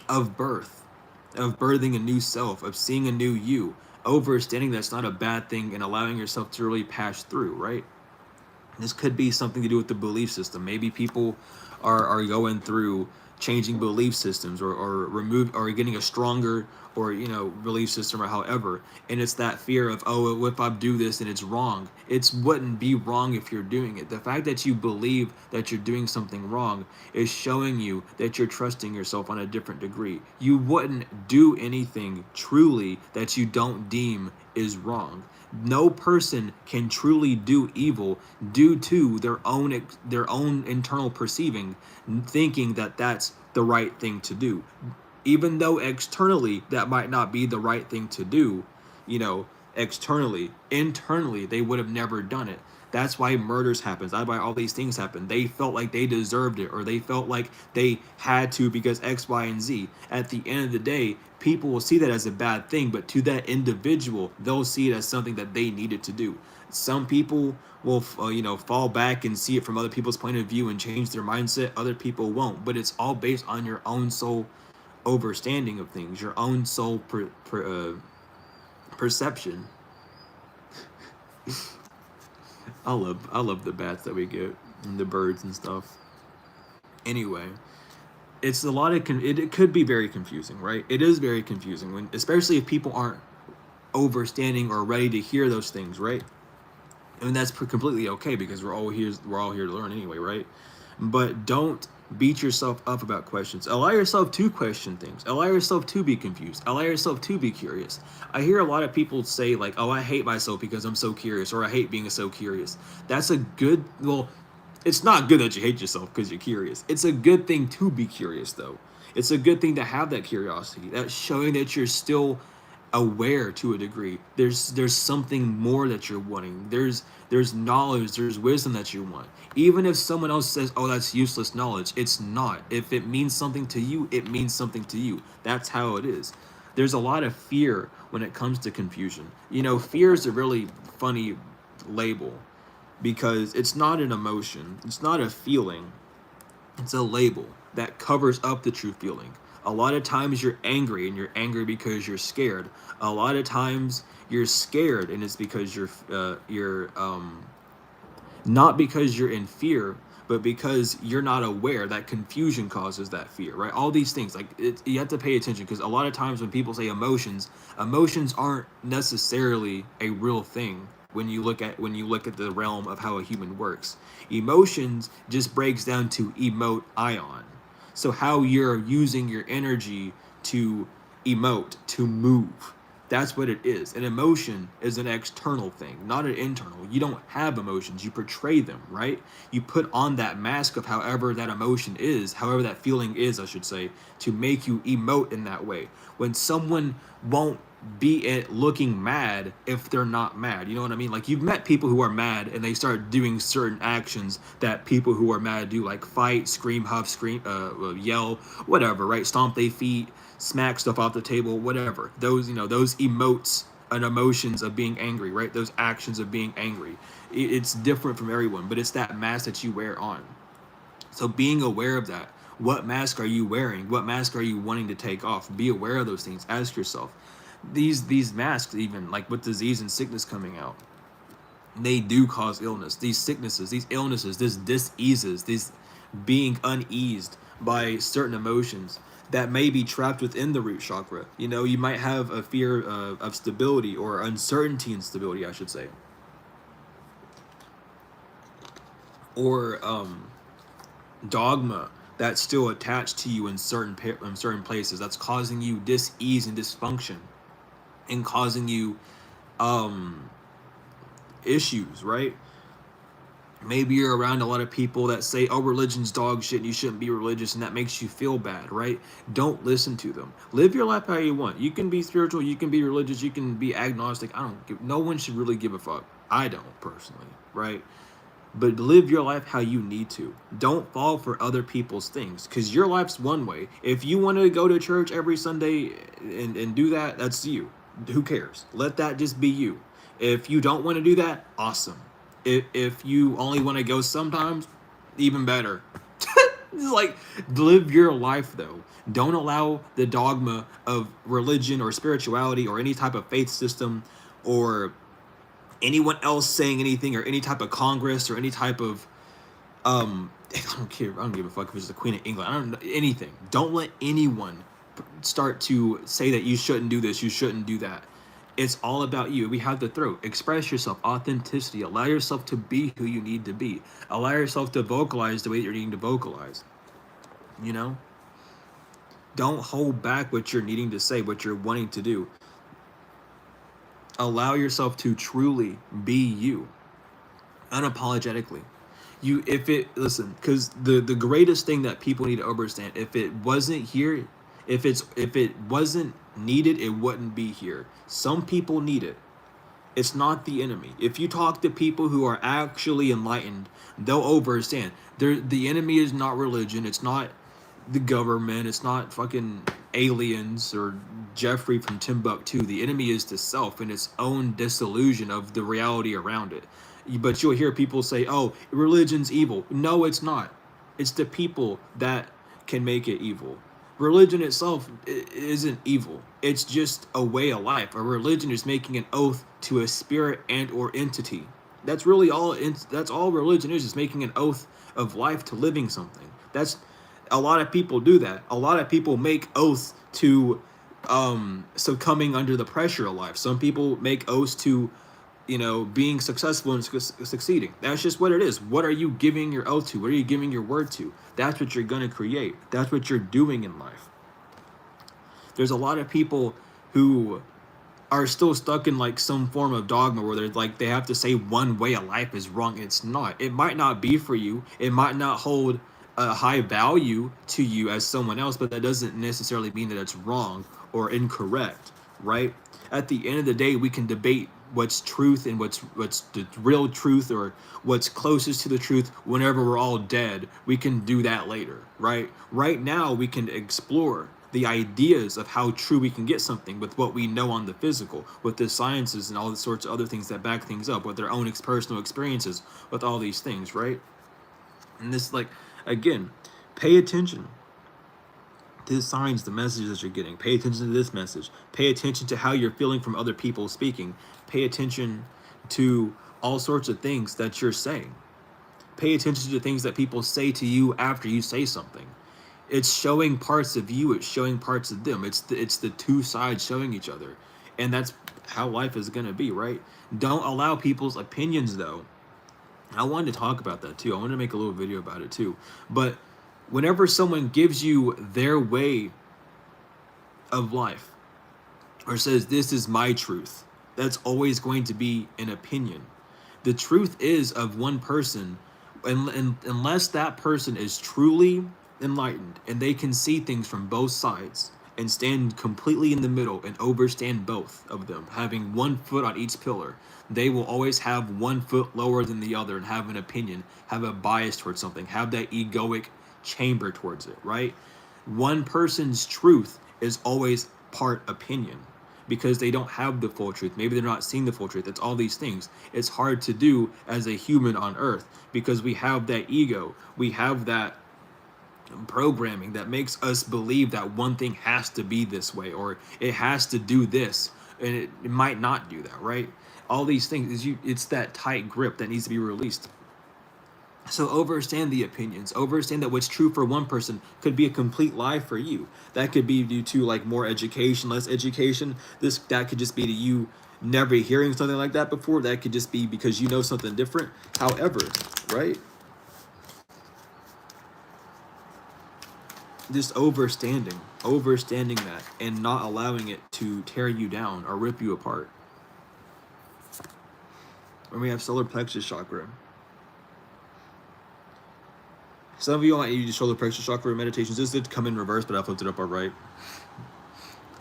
of birth, of birthing a new self, of seeing a new you, understanding that's not a bad thing and allowing yourself to really pass through, right? This could be something to do with the belief system. Maybe people are going through changing belief systems or getting a stronger or belief system or however, and it's that fear of, oh, if I do this and it's wrong. It wouldn't be wrong if you're doing it. The fact that you believe that you're doing something wrong is showing you that you're trusting yourself on a different degree. You wouldn't do anything truly that you don't deem is wrong. No person can truly do evil due to their own internal perceiving, thinking that that's the right thing to do, even though externally that might not be the right thing to do. Externally, internally they would have never done it. That's why murders happen. That's why all these things happen. They felt like they deserved it, or they felt like they had to because X, Y, and Z. At the end of the day, people will see that as a bad thing, but to that individual, they'll see it as something that they needed to do. Some people will, fall back and see it from other people's point of view and change their mindset. Other people won't. But it's all based on your own soul overstanding of things, your own soul perception. I love the bats that we get and the birds and stuff. Anyway, it's a lot of it could be very confusing, right? It is very confusing when, especially if people aren't overstanding or ready to hear those things, right? And that's completely okay because we're all here to learn anyway, right? But don't beat yourself up about questions. Allow yourself to question things. Allow yourself to be confused. Allow yourself to be curious. I hear a lot of people say like, oh, I hate myself because I'm so curious, or I hate being so curious. That's a good, well, it's not good that you hate yourself because you're curious. It's a good thing to be curious though. It's a good thing to have that curiosity. That's showing that you're still aware to a degree. There's something more that you're wanting. There's knowledge, there's wisdom that you want. Even if someone else says, oh, that's useless knowledge, it's not. If it means something to you, it means something to you. That's how it is. There's a lot of fear when it comes to confusion. Fear is a really funny label because it's not an emotion, it's not a feeling, it's a label that covers up the true feeling. A lot of times you're angry, and you're angry because you're scared. A lot of times you're scared, and it's because you're not because you're in fear, but because you're not aware. That confusion causes that fear, right? All these things, like you have to pay attention, because a lot of times when people say emotions aren't necessarily a real thing. When you look at the realm of how a human works, emotions just breaks down to emote ion. So how you're using your energy to emote, to move. That's what it is. An emotion is an external thing, not an internal. You don't have emotions, you portray them, right? You put on that mask of however that emotion is, however that feeling is, I should say, to make you emote in that way. When someone won't be it looking mad if they're not mad. You know what I mean? Like, you've met people who are mad and they start doing certain actions that people who are mad do, like fight, scream, huff, scream, yell, whatever, right? Stomp their feet, smack stuff off the table, whatever. Those, you know, those emotes and emotions of being angry, right? Those actions of being angry. It's different from everyone, but it's that mask that you wear on. So being aware of that. What mask are you wearing? What mask are you wanting to take off? Be aware of those things. Ask yourself. These masks, even like with disease and sickness coming out, they do cause illness. These sicknesses, these illnesses, this diseases, these being uneased by certain emotions that may be trapped within the root chakra. You know, you might have a fear of stability, or uncertainty and stability, I should say, or dogma that's still attached to you in certain places, that's causing you dis-ease and dysfunction, and causing you issues, right? Maybe you're around a lot of people that say, oh, religion's dog shit and you shouldn't be religious, and that makes you feel bad, right? Don't listen to them. Live your life how you want. You can be spiritual, you can be religious, you can be agnostic. No one should really give a fuck. I don't personally, right? But live your life how you need to. Don't fall for other people's things, because your life's one way. If you want to go to church every Sunday and do that, that's you. Who cares? Let that just be you. If you don't want to do that, awesome. If you only want to go sometimes, even better. Like, live your life though. Don't allow the dogma of religion or spirituality or any type of faith system, or anyone else saying anything, or any type of Congress, or any type of I don't care. I don't give a fuck if it's the Queen of England. I don't know anything. Don't let anyone start to say that you shouldn't do this, you shouldn't do that. It's all about you. We have the throat. Express yourself. Authenticity. Allow yourself to be who you need to be. Allow yourself to vocalize the way that you're needing to vocalize. You know? Don't hold back what you're needing to say, what you're wanting to do. Allow yourself to truly be you. Unapologetically. Listen, because the greatest thing that people need to understand, if it wasn't here, if it wasn't needed, it wouldn't be here. Some people need it. It's not the enemy. If you talk to people who are actually enlightened, they'll understand. The enemy is not religion. It's not the government. It's not fucking aliens or Jeffrey from Timbuktu. The enemy is the self and its own disillusion of the reality around it. But you'll hear people say, oh, religion's evil. No, it's not. It's the people that can make it evil. Religion itself isn't evil. It's just a way of life. A religion is making an oath to a spirit and or entity. That's really all. That's all religion is making an oath of life to living something. That's a lot of people do that. A lot of people make oaths to succumbing under the pressure of life. Some people make oaths to, you know, being successful and succeeding. That's just what it is. What are you giving your oath to? What are you giving your word to? That's what you're going to create. That's what you're doing in life. There's a lot of people who are still stuck in like some form of dogma where they're like, they have to say one way of life is wrong. It's not. It might not be for you. It might not hold a high value to you as someone else, but that doesn't necessarily mean that it's wrong or incorrect, right? At the end of the day, we can debate what's truth and what's the real truth, or what's closest to the truth whenever we're all dead. We can do that later, right? Right now, we can explore the ideas of how true we can get something with what we know on the physical, with the sciences and all the sorts of other things that back things up, with their own personal experiences with all these things, right? And this, like, again, pay attention to the signs, the messages that you're getting. Pay attention to this message. Pay attention to how you're feeling from other people speaking. Pay attention to all sorts of things that you're saying. Pay attention to things that people say to you after you say something. It's showing parts of you. It's showing parts of them. It's the two sides showing each other. And that's how life is going to be, right? Don't allow people's opinions, though. I wanted to talk about that, too. I wanted to make a little video about it, too. But whenever someone gives you their way of life, or says, this is my truth, that's always going to be an opinion. The truth is of one person, and unless that person is truly enlightened and they can see things from both sides, and stand completely in the middle and overstand both of them, having one foot on each pillar. They will always have one foot lower than the other and have an opinion, have a bias towards something, have that egoic chamber towards it, right? One person's truth is always part opinion because they don't have the full truth. Maybe they're not seeing the full truth. It's all these things. It's hard to do as a human on earth because we have that ego. We have that programming that makes us believe that one thing has to be this way or it has to do this, and it might not do that, right? All these things is it's that tight grip that needs to be released. So overstand the opinions. Overstand that what's true for one person could be a complete lie for you. That could be due to like more education, less education. That could just be to you never hearing something like that before. That could just be because you know something different. However, right? Just overstanding that and not allowing it to tear you down or rip you apart. When we have solar plexus chakra, some of you might use solar plexus chakra meditations. This did come in reverse, but I flipped it up all right.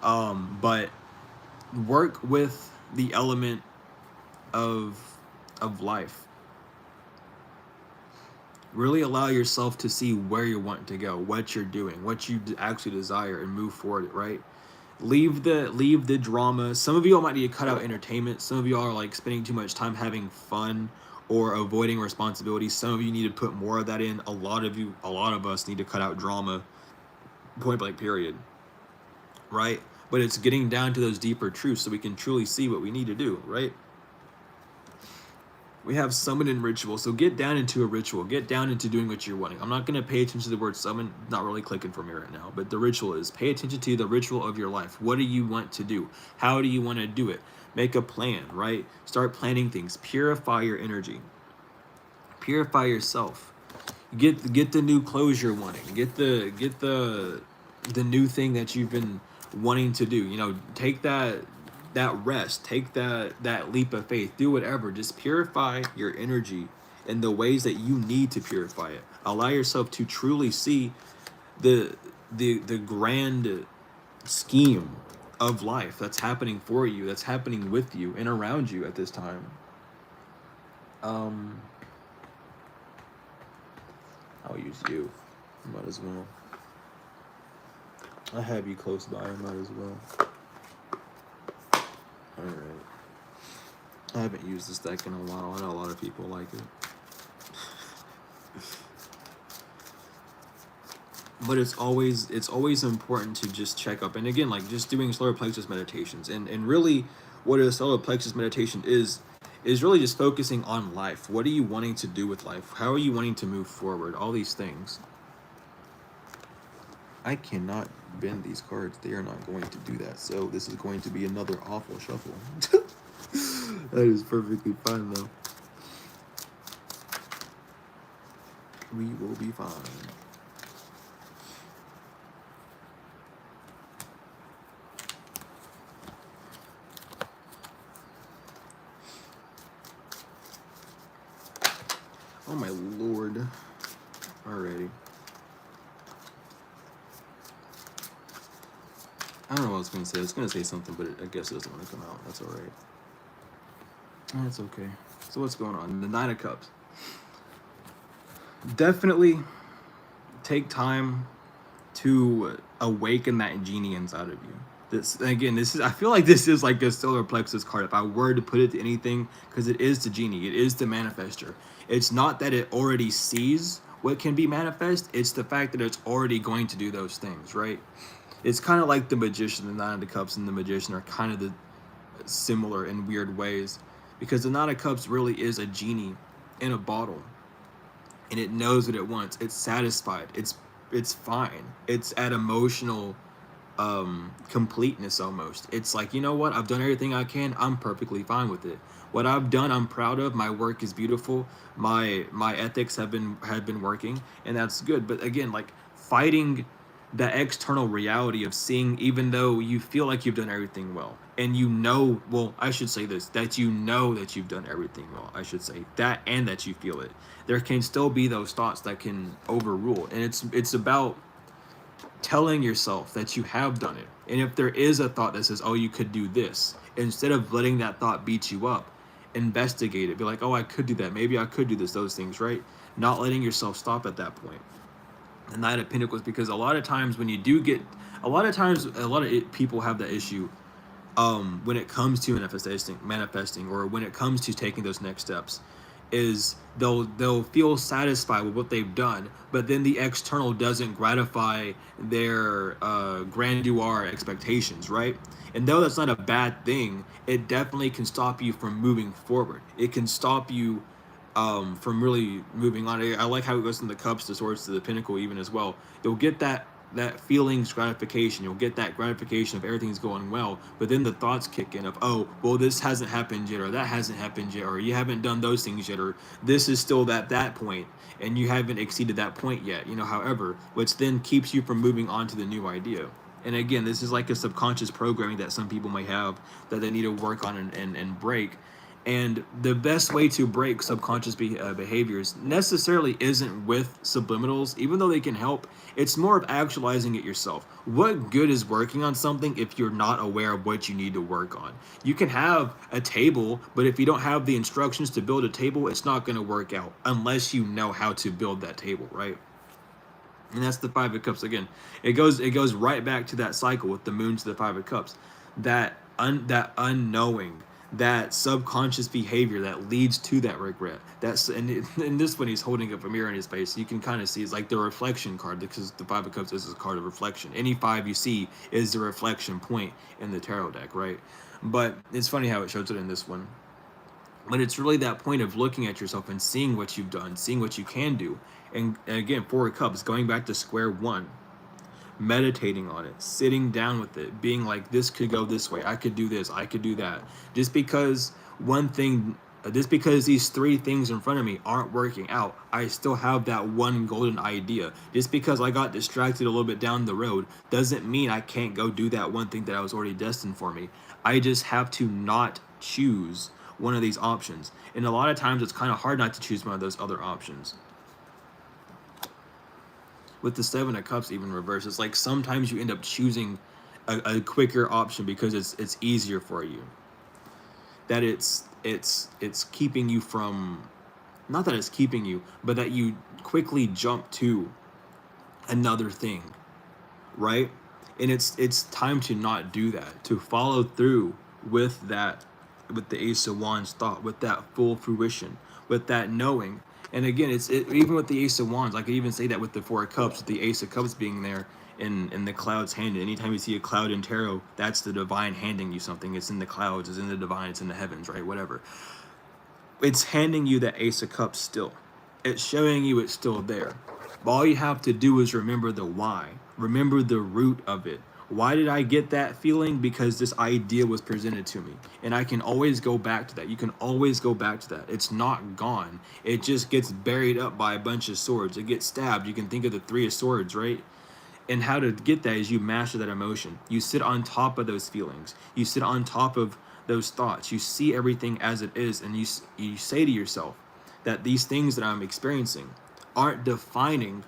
But work with the element of life. Really allow yourself to see where you're wanting to go, what you're doing, what you actually desire, and move forward, right? Leave the drama. Some of you all might need to cut out entertainment. Some of you all are like spending too much time having fun or avoiding responsibilities. Some of you need to put more of that in. A lot of us need to cut out drama, point blank period, right? But it's getting down to those deeper truths so we can truly see what we need to do, right? We have summon and ritual. So get down into a ritual. Get down into doing what you're wanting. I'm not going to pay attention to the word summon. Not really clicking for me right now. But the ritual is pay attention to the ritual of your life. What do you want to do? How do you want to do it? Make a plan, right? Start planning things. Purify your energy. Purify yourself. Get the new clothes you're wanting. Get the new thing that you've been wanting to do. You know, take that rest, take that leap of faith, do whatever. Just purify your energy in the ways that you need to purify it. Allow yourself to truly see the grand scheme of life that's happening for you, that's happening with you and around you at this time. I'll use you. Might as well. I have you close by. Might as well. Alright. I haven't used this deck in a while. I know a lot of people like it. But it's always important to just check up. And again, like just doing solar plexus meditations. And really what a solar plexus meditation is really just focusing on life. What are you wanting to do with life? How are you wanting to move forward? All these things. I cannot bend these cards. They are not going to do that. So this is going to be another awful shuffle. That is perfectly fine though. We will be fine. Oh my lord. Alrighty. I don't know what I was going to say. I was going to say something, but I guess it doesn't want to come out. That's alright. That's okay. So what's going on? The Nine of Cups. Definitely take time to awaken that genie inside of you. I feel like this is like a solar plexus card if I were to put it to anything, because it is the genie. It is the manifester. It's not that it already sees what can be manifest. It's the fact that it's already going to do those things, right? It's kind of like the magician. The Nine of Cups and the magician are kind of the similar in weird ways, because the Nine of Cups really is a genie in a bottle, and it knows what it wants. It's satisfied. It's fine. It's at emotional completeness almost. It's like, you know what? I've done everything I can. I'm perfectly fine with it. What I've done, I'm proud of. My work is beautiful. My ethics have been working, and that's good. But again, like fighting the external reality of seeing, even though you feel like you've done everything well, and you know, well, I should say this, that you know that you've done everything well. I should say that, and that you feel it. There can still be those thoughts that can overrule, and it's about telling yourself that you have done it. And if there is a thought that says, oh, you could do this, instead of letting that thought beat you up, investigate it. Be like, oh, I could do that. Maybe I could do this, those things, right? Not letting yourself stop at that point. The Knight of Pentacles, because a lot of times when you do get, a lot of people have the issue when it comes to manifesting, or when it comes to taking those next steps, is they'll feel satisfied with what they've done, but then the external doesn't gratify their grandeur expectations, right? And though that's not a bad thing, it definitely can stop you from moving forward. It can stop you from really moving on. I like how it goes from the cups to swords to the pinnacle even as well. You'll get that feelings gratification. You'll get that gratification of everything's going well, but then the thoughts kick in of, oh, well, this hasn't happened yet, or that hasn't happened yet, or you haven't done those things yet, or this is still that point, and you haven't exceeded that point yet, however, which then keeps you from moving on to the new idea. And again, this is like a subconscious programming that some people may have that they need to work on and break. And the best way to break subconscious behaviors necessarily isn't with subliminals, even though they can help. It's more of actualizing it yourself. What good is working on something if you're not aware of what you need to work on? You can have a table, but if you don't have the instructions to build a table, it's not going to work out unless you know how to build that table, right? And that's the Five of Cups again. It goes right back to that cycle with the Moon to the Five of Cups. That unknowing, that subconscious behavior that leads to that regret. That's and in this one he's holding up a mirror in his face. You can kind of see it's like the reflection card, because the Five of Cups is a card of reflection. Any five you see is the reflection point in the tarot deck, right? But it's funny how it shows it in this one. But it's really that point of looking at yourself and seeing what you've done, seeing what you can do. And again, Four of Cups, going back to square one. Meditating on it, sitting down with it, being like, this could go this way, I could do this, I could do that. Just because these three things in front of me aren't working out, I still have that one golden idea. Just because I got distracted a little bit down the road doesn't mean I can't go do that one thing that was already destined for me. I just have to not choose one of these options. And a lot of times it's kind of hard not to choose one of those other options. With the Seven of Cups even reversed, it's like sometimes you end up choosing a quicker option because it's easier for you. That it's keeping you from, not that it's keeping you, but that you quickly jump to another thing, right? And it's time to not do that, to follow through with that, with the Ace of Wands thought, with that full fruition, with that knowing. And again, even with the Ace of Wands, I could even say that with the Four of Cups, with the Ace of Cups being there in the clouds handed. Anytime you see a cloud in tarot, that's the divine handing you something. It's in the clouds, it's in the divine, it's in the heavens, right? Whatever. It's handing you that Ace of Cups still. It's showing you it's still there. But all you have to do is remember the why. Remember the root of it. Why did I get that feeling? Because this idea was presented to me. And I can always go back to that. You can always go back to that. It's not gone. It just gets buried up by a bunch of swords. It gets stabbed. You can think of the Three of Swords, right? And how to get that is you master that emotion. You sit on top of those feelings. You sit on top of those thoughts. You see everything as it is. And you say to yourself that these things that I'm experiencing aren't defining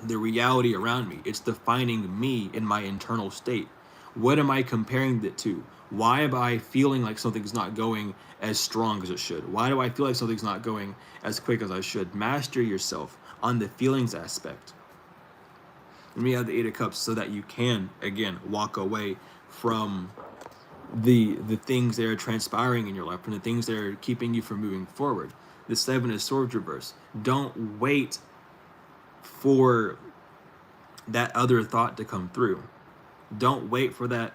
the reality around me. It's defining me in my internal state. What am I comparing it to? Why am I feeling like something's not going as strong as it should? Why do I feel like something's not going as quick as I should? Master yourself on the feelings aspect. And we have the Eight of Cups so that you can, again, walk away from the things that are transpiring in your life, from the things that are keeping you from moving forward. The Seven of Swords reverse. Don't wait for that other thought to come through. Don't wait for that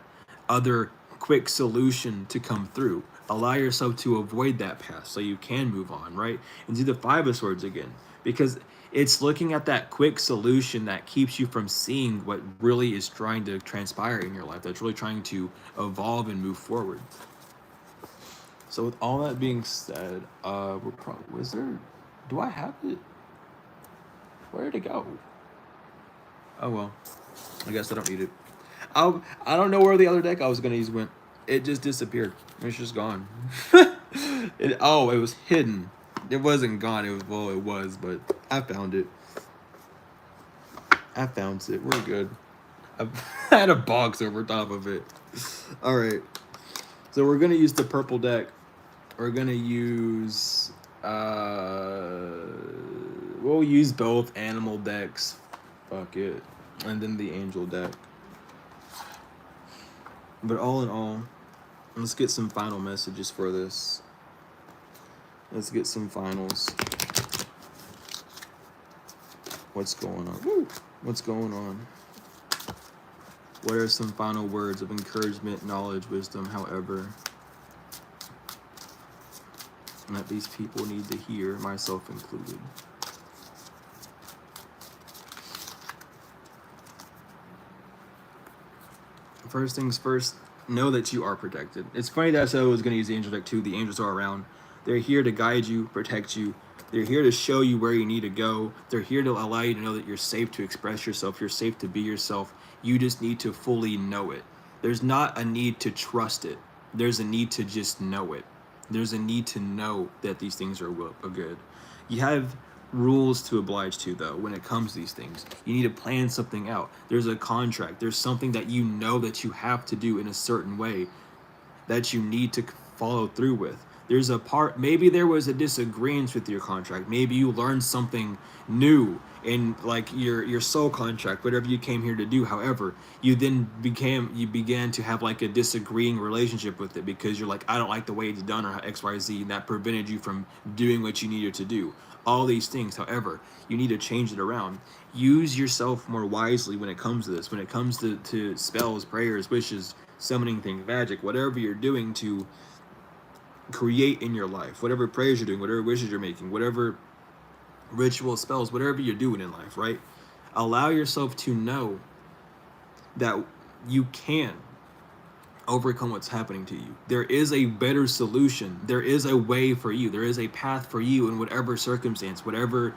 other quick solution to come through. Allow yourself to avoid that path so you can move on, right? And do the Five of Swords again, because it's looking at that quick solution that keeps you from seeing what really is trying to transpire in your life, that's really trying to evolve and move forward. So with all that being said, do I have it? Where did it go? Oh well, I guess I don't need it. I don't know where the other deck I was gonna use went. It just disappeared. It's just gone. It was hidden. It wasn't gone. It was, but I found it. I found it. We're good. I've had a box over top of it. All right. So we're gonna use the purple deck. We're gonna use. We'll use both animal decks. Fuck it. And then the angel deck. But all in all, let's get some final messages for this. Let's get some finals. What's going on? Woo! What's going on? What are some final words of encouragement, knowledge, wisdom, however, that these people need to hear, myself included? First things first, know that you are protected. It's funny that I said I was going to use the angel deck too. The angels are around. They're here to guide you, protect you. They're here to show you where you need to go. They're here to allow you to know that you're safe to express yourself. You're safe to be yourself. You just need to fully know it. There's not a need to trust it. There's a need to just know it. There's a need to know that these things are good. You have rules to oblige to, though, when it comes to these things. You need to plan something out. There's a contract. There's something that you know that you have to do in a certain way that you need to follow through with. There's a part, maybe there was a disagreement with your contract. Maybe you learned something new in like your soul contract, whatever you came here to do. However, you began to have like a disagreeing relationship with it because you're like, I don't like the way it's done or XYZ, and that prevented you from doing what you needed to do. All these things, however, you need to change it around. Use yourself more wisely when it comes to this. When it comes to spells, prayers, wishes, summoning things, magic, whatever you're doing to create in your life, whatever prayers you're doing, whatever wishes you're making, whatever ritual spells, whatever you're doing in life, right? Allow yourself to know that you can overcome what's happening to you. There is a better solution. There is a way for you. There is a path for you in whatever circumstance, whatever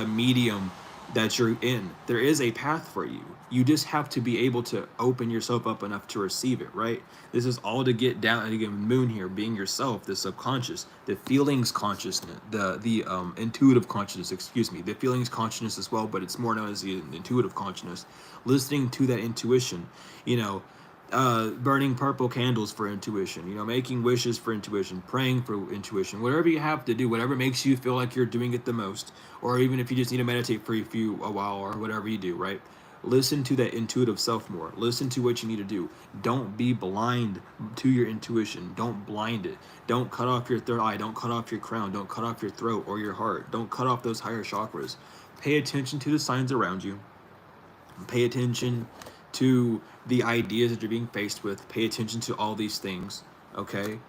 medium that you're in. There is a path for you. You just have to be able to open yourself up enough to receive it, right? This is all to get down and again, moon here, being yourself, the subconscious, the feelings consciousness, the intuitive consciousness, excuse me, the feelings consciousness as well, but it's more known as the intuitive consciousness. Listening to that intuition, burning purple candles for intuition, making wishes for intuition, praying for intuition, whatever you have to do, whatever makes you feel like you're doing it the most, or even if you just need to meditate for a while or whatever you do, right? Listen to that intuitive self more. Listen to what you need to do. Don't be blind to your intuition. Don't blind it. Don't cut off your third eye. Don't cut off your crown. Don't cut off your throat or your heart. Don't cut off those higher chakras. Pay attention to the signs around you. Pay attention to the ideas that you're being faced with. Pay attention to all these things, okay?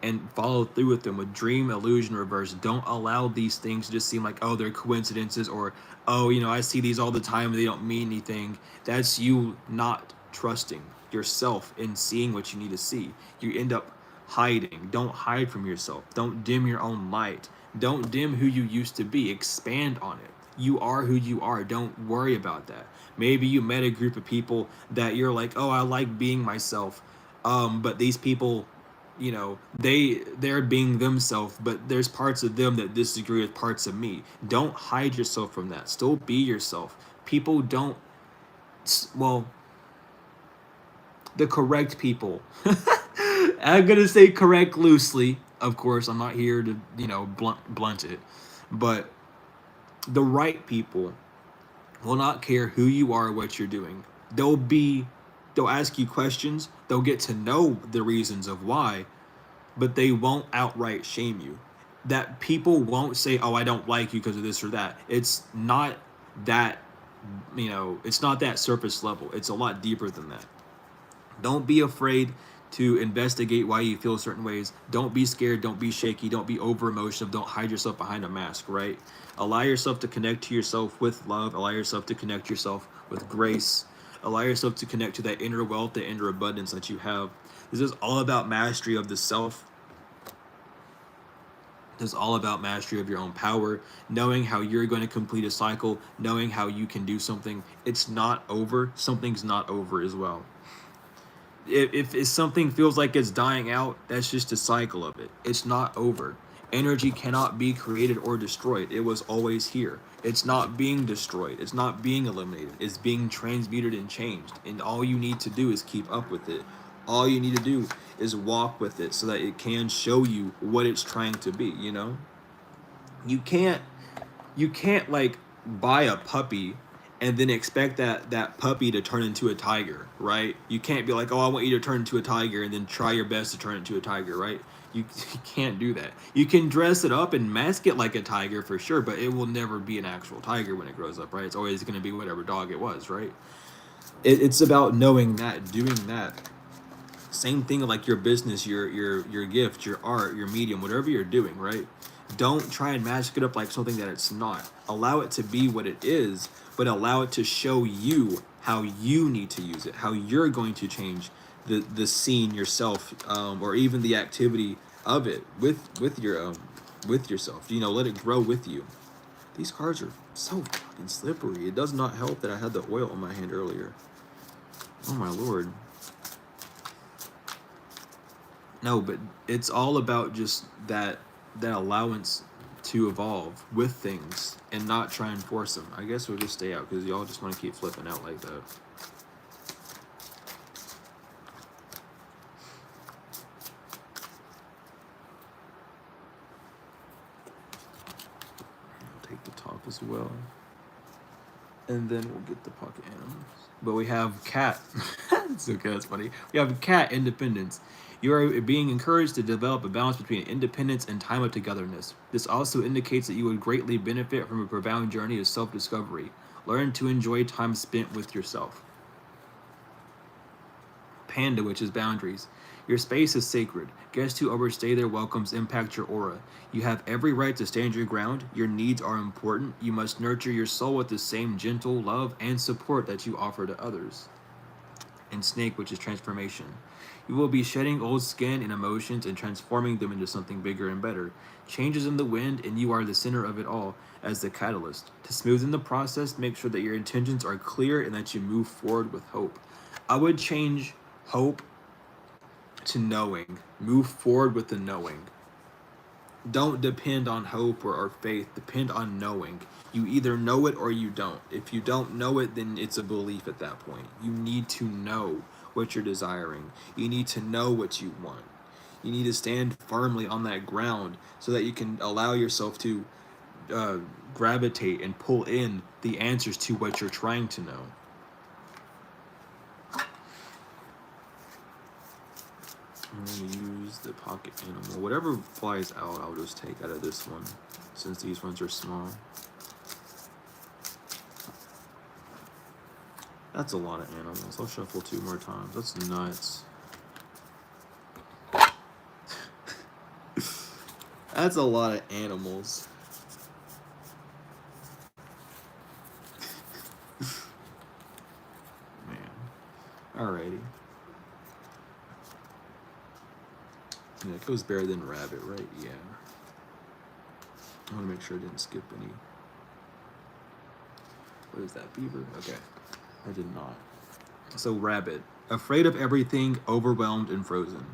And follow through with them with dream, illusion, reverse. Don't allow these things to just seem like, oh, they're coincidences, or, oh, I see these all the time and they don't mean anything. That's you not trusting yourself in seeing what you need to see. You end up hiding. Don't hide from yourself. Don't dim your own light. Don't dim who you used to be. Expand on it. You are who you are. Don't worry about that. Maybe you met a group of people that you're like, oh, I like being myself. But these people, they're being themselves, but there's parts of them that disagree with parts of me. Don't hide yourself from that. Still be yourself. People don't, well, the correct people. I'm gonna say correct loosely. Of course, I'm not here to, blunt it, but the right people will not care who you are or what you're doing. They'll ask you questions, they'll get to know the reasons of why, but they won't outright shame you. That people won't say, oh, I don't like you because of this or that. It's not that, it's not that surface level. It's a lot deeper than that. Don't be afraid to investigate why you feel certain ways. Don't be scared. Don't be shaky. Don't be over emotional. Don't hide yourself behind a mask, right? Allow yourself to connect to yourself with love. Allow yourself to connect yourself with grace. Allow yourself to connect to that inner wealth, the inner abundance that you have. This is all about mastery of the self. This is all about mastery of your own power, knowing how you're going to complete a cycle, knowing how you can do something. It's not over. Something's not over as well. If something feels like it's dying out, that's just a cycle of it. It's not over. Energy cannot be created or destroyed. It was always here. It's not being destroyed. It's not being eliminated. It's being transmuted and changed. And all you need to do is keep up with it. All you need to do is walk with it so that it can show you what it's trying to be, you know? You can't like buy a puppy and then expect that puppy to turn into a tiger, right? You can't be like, oh, I want you to turn into a tiger, and then try your best to turn into a tiger, right? You can't do that. You can dress it up and mask it like a tiger for sure, but it will never be an actual tiger when it grows up, right? It's always going to be whatever dog it was, right? It's about knowing that, doing that. Same thing like your business, your gift, your art, your medium, whatever you're doing, right? Don't try and mask it up like something that it's not. Allow it to be what it is, but allow it to show you how you need to use it, how you're going to change the scene yourself, or even the activity of it with your with yourself. You know, let it grow with you. These cards are so fucking slippery. It does not help that I had the oil on my hand earlier. Oh my lord. No, but it's all about just that allowance to evolve with things and not try and force them. I guess we'll just stay out because y'all just want to keep flipping out like that. I'll take the top as well. And then we'll get the pocket animals. But we have cat. It's okay, that's funny. We have cat independence. You are being encouraged to develop a balance between independence and time of togetherness. This also indicates that you would greatly benefit from a profound journey of self-discovery. Learn to enjoy time spent with yourself. Panda, which is boundaries. Your space is sacred. Guests who overstay their welcomes impact your aura. You have every right to stand your ground. Your needs are important. You must nurture your soul with the same gentle love and support that you offer to others. And snake, which is transformation. You will be shedding old skin and emotions and transforming them into something bigger and better. Change is in the wind, and you are the center of it all as the catalyst. To smoothen the process, make sure that your intentions are clear and that you move forward with hope. I would change hope to knowing. Move forward with the knowing. Don't depend on hope or faith. Depend on knowing. You either know it or you don't. If you don't know it, then it's a belief at that point. You need to know what you're desiring. You need to know what you want. You need to stand firmly on that ground so that you can allow yourself to gravitate and pull in the answers to what you're trying to know. I'm going to use the pocket animal. Whatever flies out, I'll just take out of this one, since these ones are small. That's a lot of animals. I'll shuffle 2 more times. That's nuts. That's a lot of animals. Man. Alrighty. Yeah, it goes better than rabbit, right? Yeah. I want to make sure I didn't skip any. What is that, beaver? Okay. I did not. So, rabbit. Afraid of everything, overwhelmed and frozen.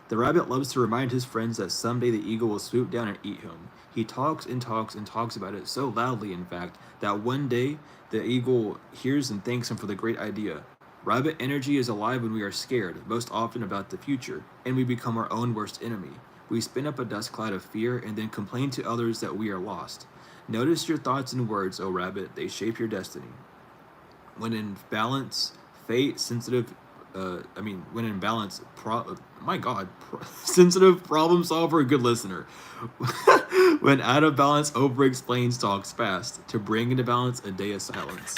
The rabbit loves to remind his friends that someday the eagle will swoop down and eat him. He talks and talks and talks about it so loudly, in fact, that one day the eagle hears and thanks him for the great idea. Rabbit energy is alive when we are scared, most often about the future, and we become our own worst enemy. We spin up a dust cloud of fear and then complain to others that we are lost. Notice your thoughts and words, O rabbit, they shape your destiny. When in balance, fate, sensitive, when in balance, sensitive problem solver, good listener. When out of balance, over explains, talks fast. To bring into balance, a day of silence.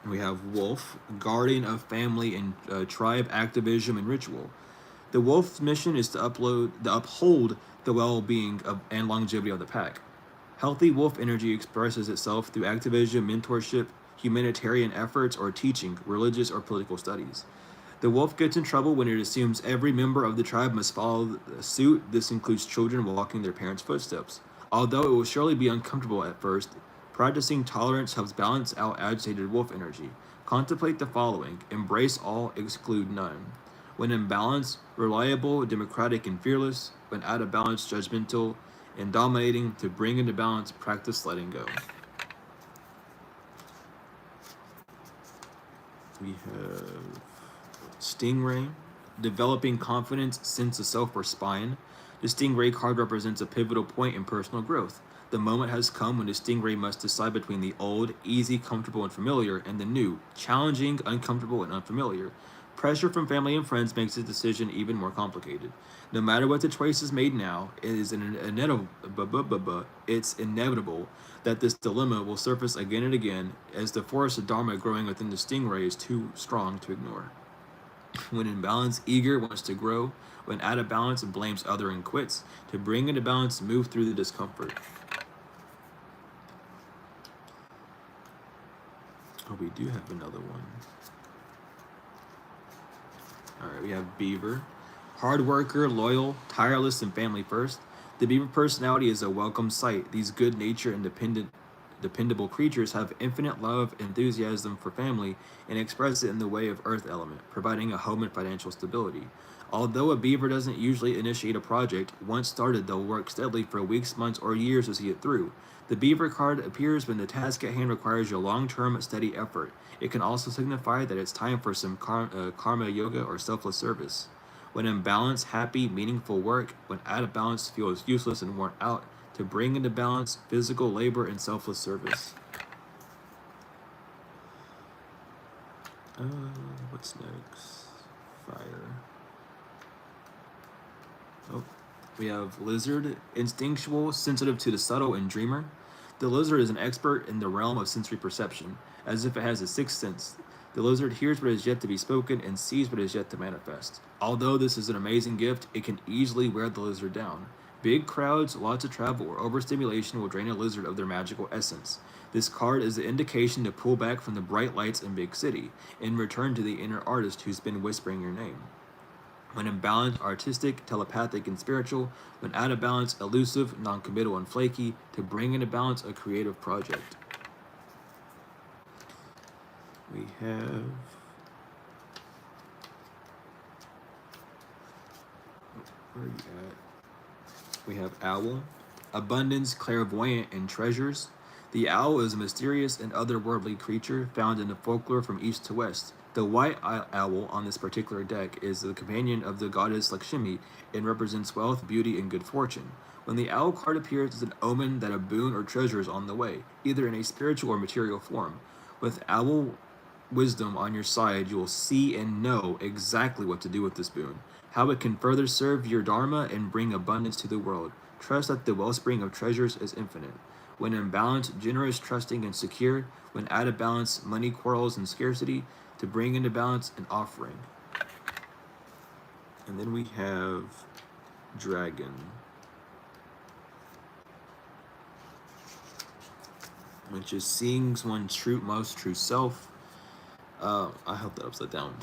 We have wolf, guardian of family and tribe activism and ritual. The wolf's mission is to uphold the well-being and longevity of the pack. Healthy wolf energy expresses itself through activism, mentorship, humanitarian efforts, or teaching, religious or political studies. The wolf gets in trouble when it assumes every member of the tribe must follow suit. This includes children walking their parents' footsteps. Although it will surely be uncomfortable at first, practicing tolerance helps balance out agitated wolf energy. Contemplate the following: embrace all, exclude none. When in balance, reliable, democratic, and fearless. When out of balance, judgmental and dominating. To bring into balance, practice letting go. We have Stingray, developing confidence, sense of self, or spine. The Stingray card represents a pivotal point in personal growth. The moment has come when the Stingray must decide between the old, easy, comfortable, and familiar, and the new, challenging, uncomfortable, and unfamiliar. Pressure from family and friends makes the decision even more complicated. No matter what the choice is made now, it's inevitable that this dilemma will surface again and again, as the force of Dharma growing within the Stingray is too strong to ignore. When in balance, eager, wants to grow. When out of balance, blames other and quits. To bring into balance, move through the discomfort. Oh, we do have another one. Alright, we have Beaver. Hard worker, loyal, tireless, and family first. The Beaver personality is a welcome sight. These good-natured and dependable creatures have infinite love, enthusiasm for family, and express it in the way of earth element, providing a home and financial stability. Although a beaver doesn't usually initiate a project, once started, they'll work steadily for weeks, months, or years to see it through. The beaver card appears when the task at hand requires your long-term, steady effort. It can also signify that it's time for some karma yoga or selfless service. When in balance, happy, meaningful work. When out of balance, feels useless and worn out. To bring into balance, physical labor and selfless service. What's next? Fire. Oh, we have Lizard, instinctual, sensitive to the subtle, and dreamer. The lizard is an expert in the realm of sensory perception, as if it has a sixth sense. The lizard hears what is yet to be spoken and sees what is yet to manifest. Although this is an amazing gift, it can easily wear the lizard down. Big crowds, lots of travel, or overstimulation will drain a lizard of their magical essence. This card is the indication to pull back from the bright lights in big city, and return to the inner artist who's been whispering your name. When in balance, artistic, telepathic, and spiritual. When out of balance, elusive, non-committal, and flaky. To bring into balance, a creative project. We have... Where are you at? We have Owl, abundance, clairvoyant, and treasures. The owl is a mysterious and otherworldly creature found in the folklore from east to west. The white owl on this particular deck is the companion of the goddess Lakshmi and represents wealth, beauty, and good fortune. When the owl card appears, it's an omen that a boon or treasure is on the way, either in a spiritual or material form. With owl wisdom on your side, you will see and know exactly what to do with this boon, how it can further serve your dharma and bring abundance to the world. Trust that the wellspring of treasures is infinite. When in balance, generous, trusting, and secure. When out of balance, money, quarrels, and scarcity. To bring into balance, an offering. And then we have Dragon, which is seeing one's most true self. I held that upside down.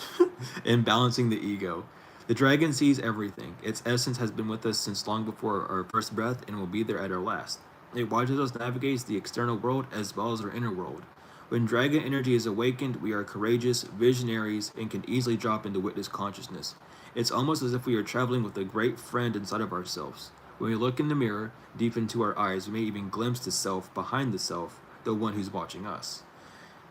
And balancing the ego. The dragon sees everything. Its essence has been with us since long before our first breath and will be there at our last. It watches us navigate the external world as well as our inner world. When dragon energy is awakened, we are courageous, visionaries, and can easily drop into witness consciousness. It's almost as if we are traveling with a great friend inside of ourselves. When we look in the mirror, deep into our eyes, we may even glimpse the self behind the self, the one who's watching us.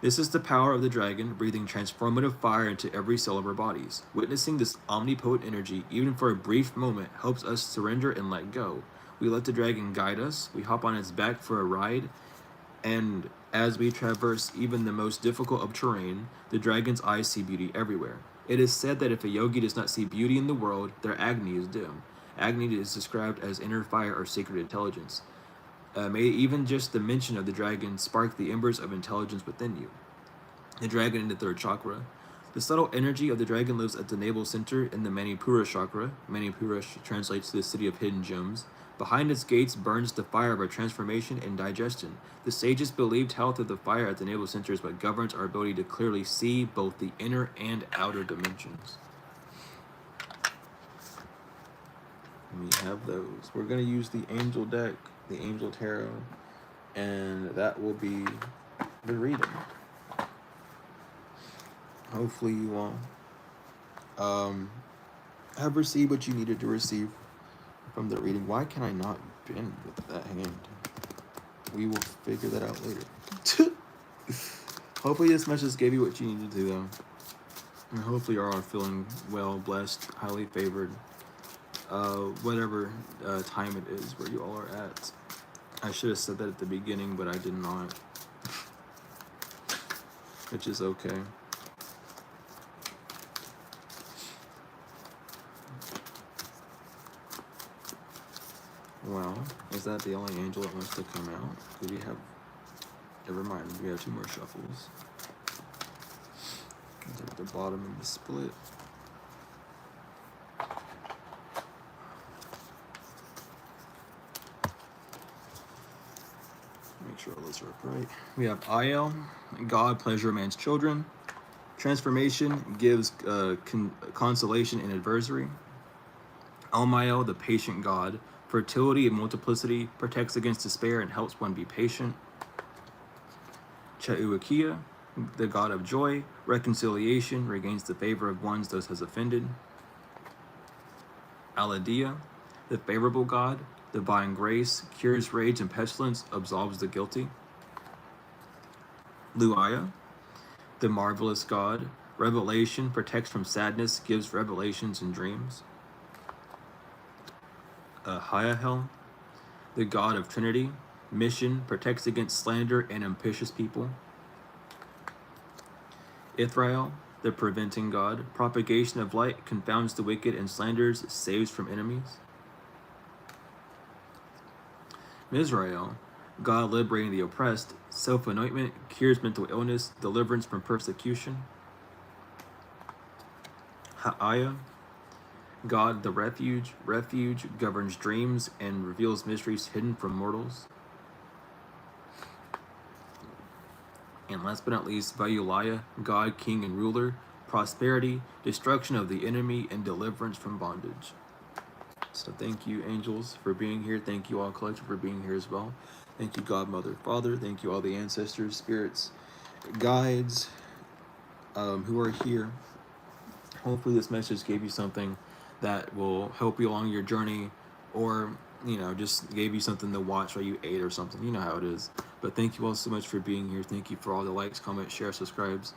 This is the power of the dragon, breathing transformative fire into every cell of our bodies. Witnessing this omnipotent energy, even for a brief moment, helps us surrender and let go. We let the dragon guide us, we hop on its back for a ride, and as we traverse even the most difficult of terrain, the dragon's eyes see beauty everywhere. It is said that if a yogi does not see beauty in the world, their agni is dim. Agni is described as inner fire or sacred intelligence. May even just the mention of the dragon spark the embers of intelligence within you. The dragon in the third chakra. The subtle energy of the dragon lives at the navel center in the Manipura chakra. Manipura translates to the city of hidden gems. Behind its gates burns the fire of our transformation and digestion. The sages believed health of the fire at the navel center is what governs our ability to clearly see both the inner and outer dimensions. We have those. We're going to use the angel deck, the angel tarot, and that will be the reading. Hopefully you all have received what you needed to receive from the reading. Why can I not bend with that hand? We will figure that out later. Hopefully this message gave you what you needed to, though. And hopefully you're all feeling well, blessed, highly favored. Whatever time it is where you all are at. I should have said that at the beginning, but I did not. Which is okay. Well, is that the only angel that wants to come out? Do we have... Never mind, we have 2 more shuffles. At the bottom of the split. Make sure all those are upright. We have Aiel, God, pleasure, man's children. Transformation gives consolation in adversity. Almael, the patient God. Fertility and multiplicity, protects against despair and helps one be patient. Chauakia, the God of joy. Reconciliation, regains the favor of ones those has offended. Aladia, the favorable God. Divine grace, cures rage and pestilence, absolves the guilty. Luaya, the marvelous God. Revelation, protects from sadness, gives revelations and dreams. Hyahel, the God of Trinity. Mission, protects against slander and ambitious people. Ithrael, the preventing God. Propagation of light, confounds the wicked and slanders, saves from enemies. Mizrael, God liberating the oppressed. Self-anointment, cures mental illness, deliverance from persecution. Ha'aya, God the refuge, governs dreams and reveals mysteries hidden from mortals. And last but not least, Vayulaya, God, king and ruler, prosperity, destruction of the enemy, and deliverance from bondage. So thank you, angels, for being here. Thank you all collective for being here as well. Thank you, God, Mother, Father. Thank you all the ancestors, spirits, guides who are here. Hopefully this message gave you something that will help you along your journey, or just gave you something to watch while you ate or something. You know how it is. But thank you all so much for being here. Thank you for all the likes, comments, shares, subscribes,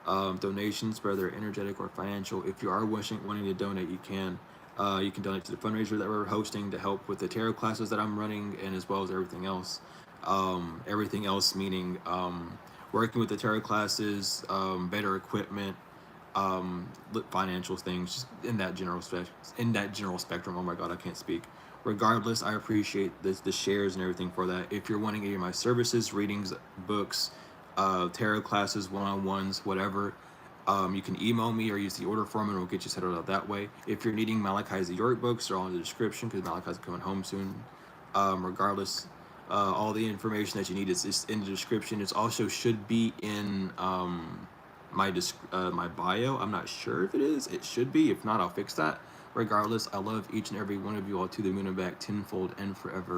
donations, whether energetic or financial. If you are wanting to donate, you can. You can donate to the fundraiser that we're hosting to help with the tarot classes that I'm running, and as well as everything else. Everything else meaning working with the tarot classes, better equipment, financial things, just in that general spectrum. Oh my God, I can't speak. Regardless, I appreciate the shares and everything for that. If you're wanting any of my services, readings, books, tarot classes, one-on-ones, whatever, you can email me or use the order form and we'll get you set up that way. If you're needing Malachi's York books, they're all in the description because Malachi's coming home soon. Regardless, all the information that you need is in the description. It also should be in my bio. I'm not sure if it is. It should be. If not, I'll fix that. Regardless, I love each and every one of you all to the moon and back, tenfold and forever.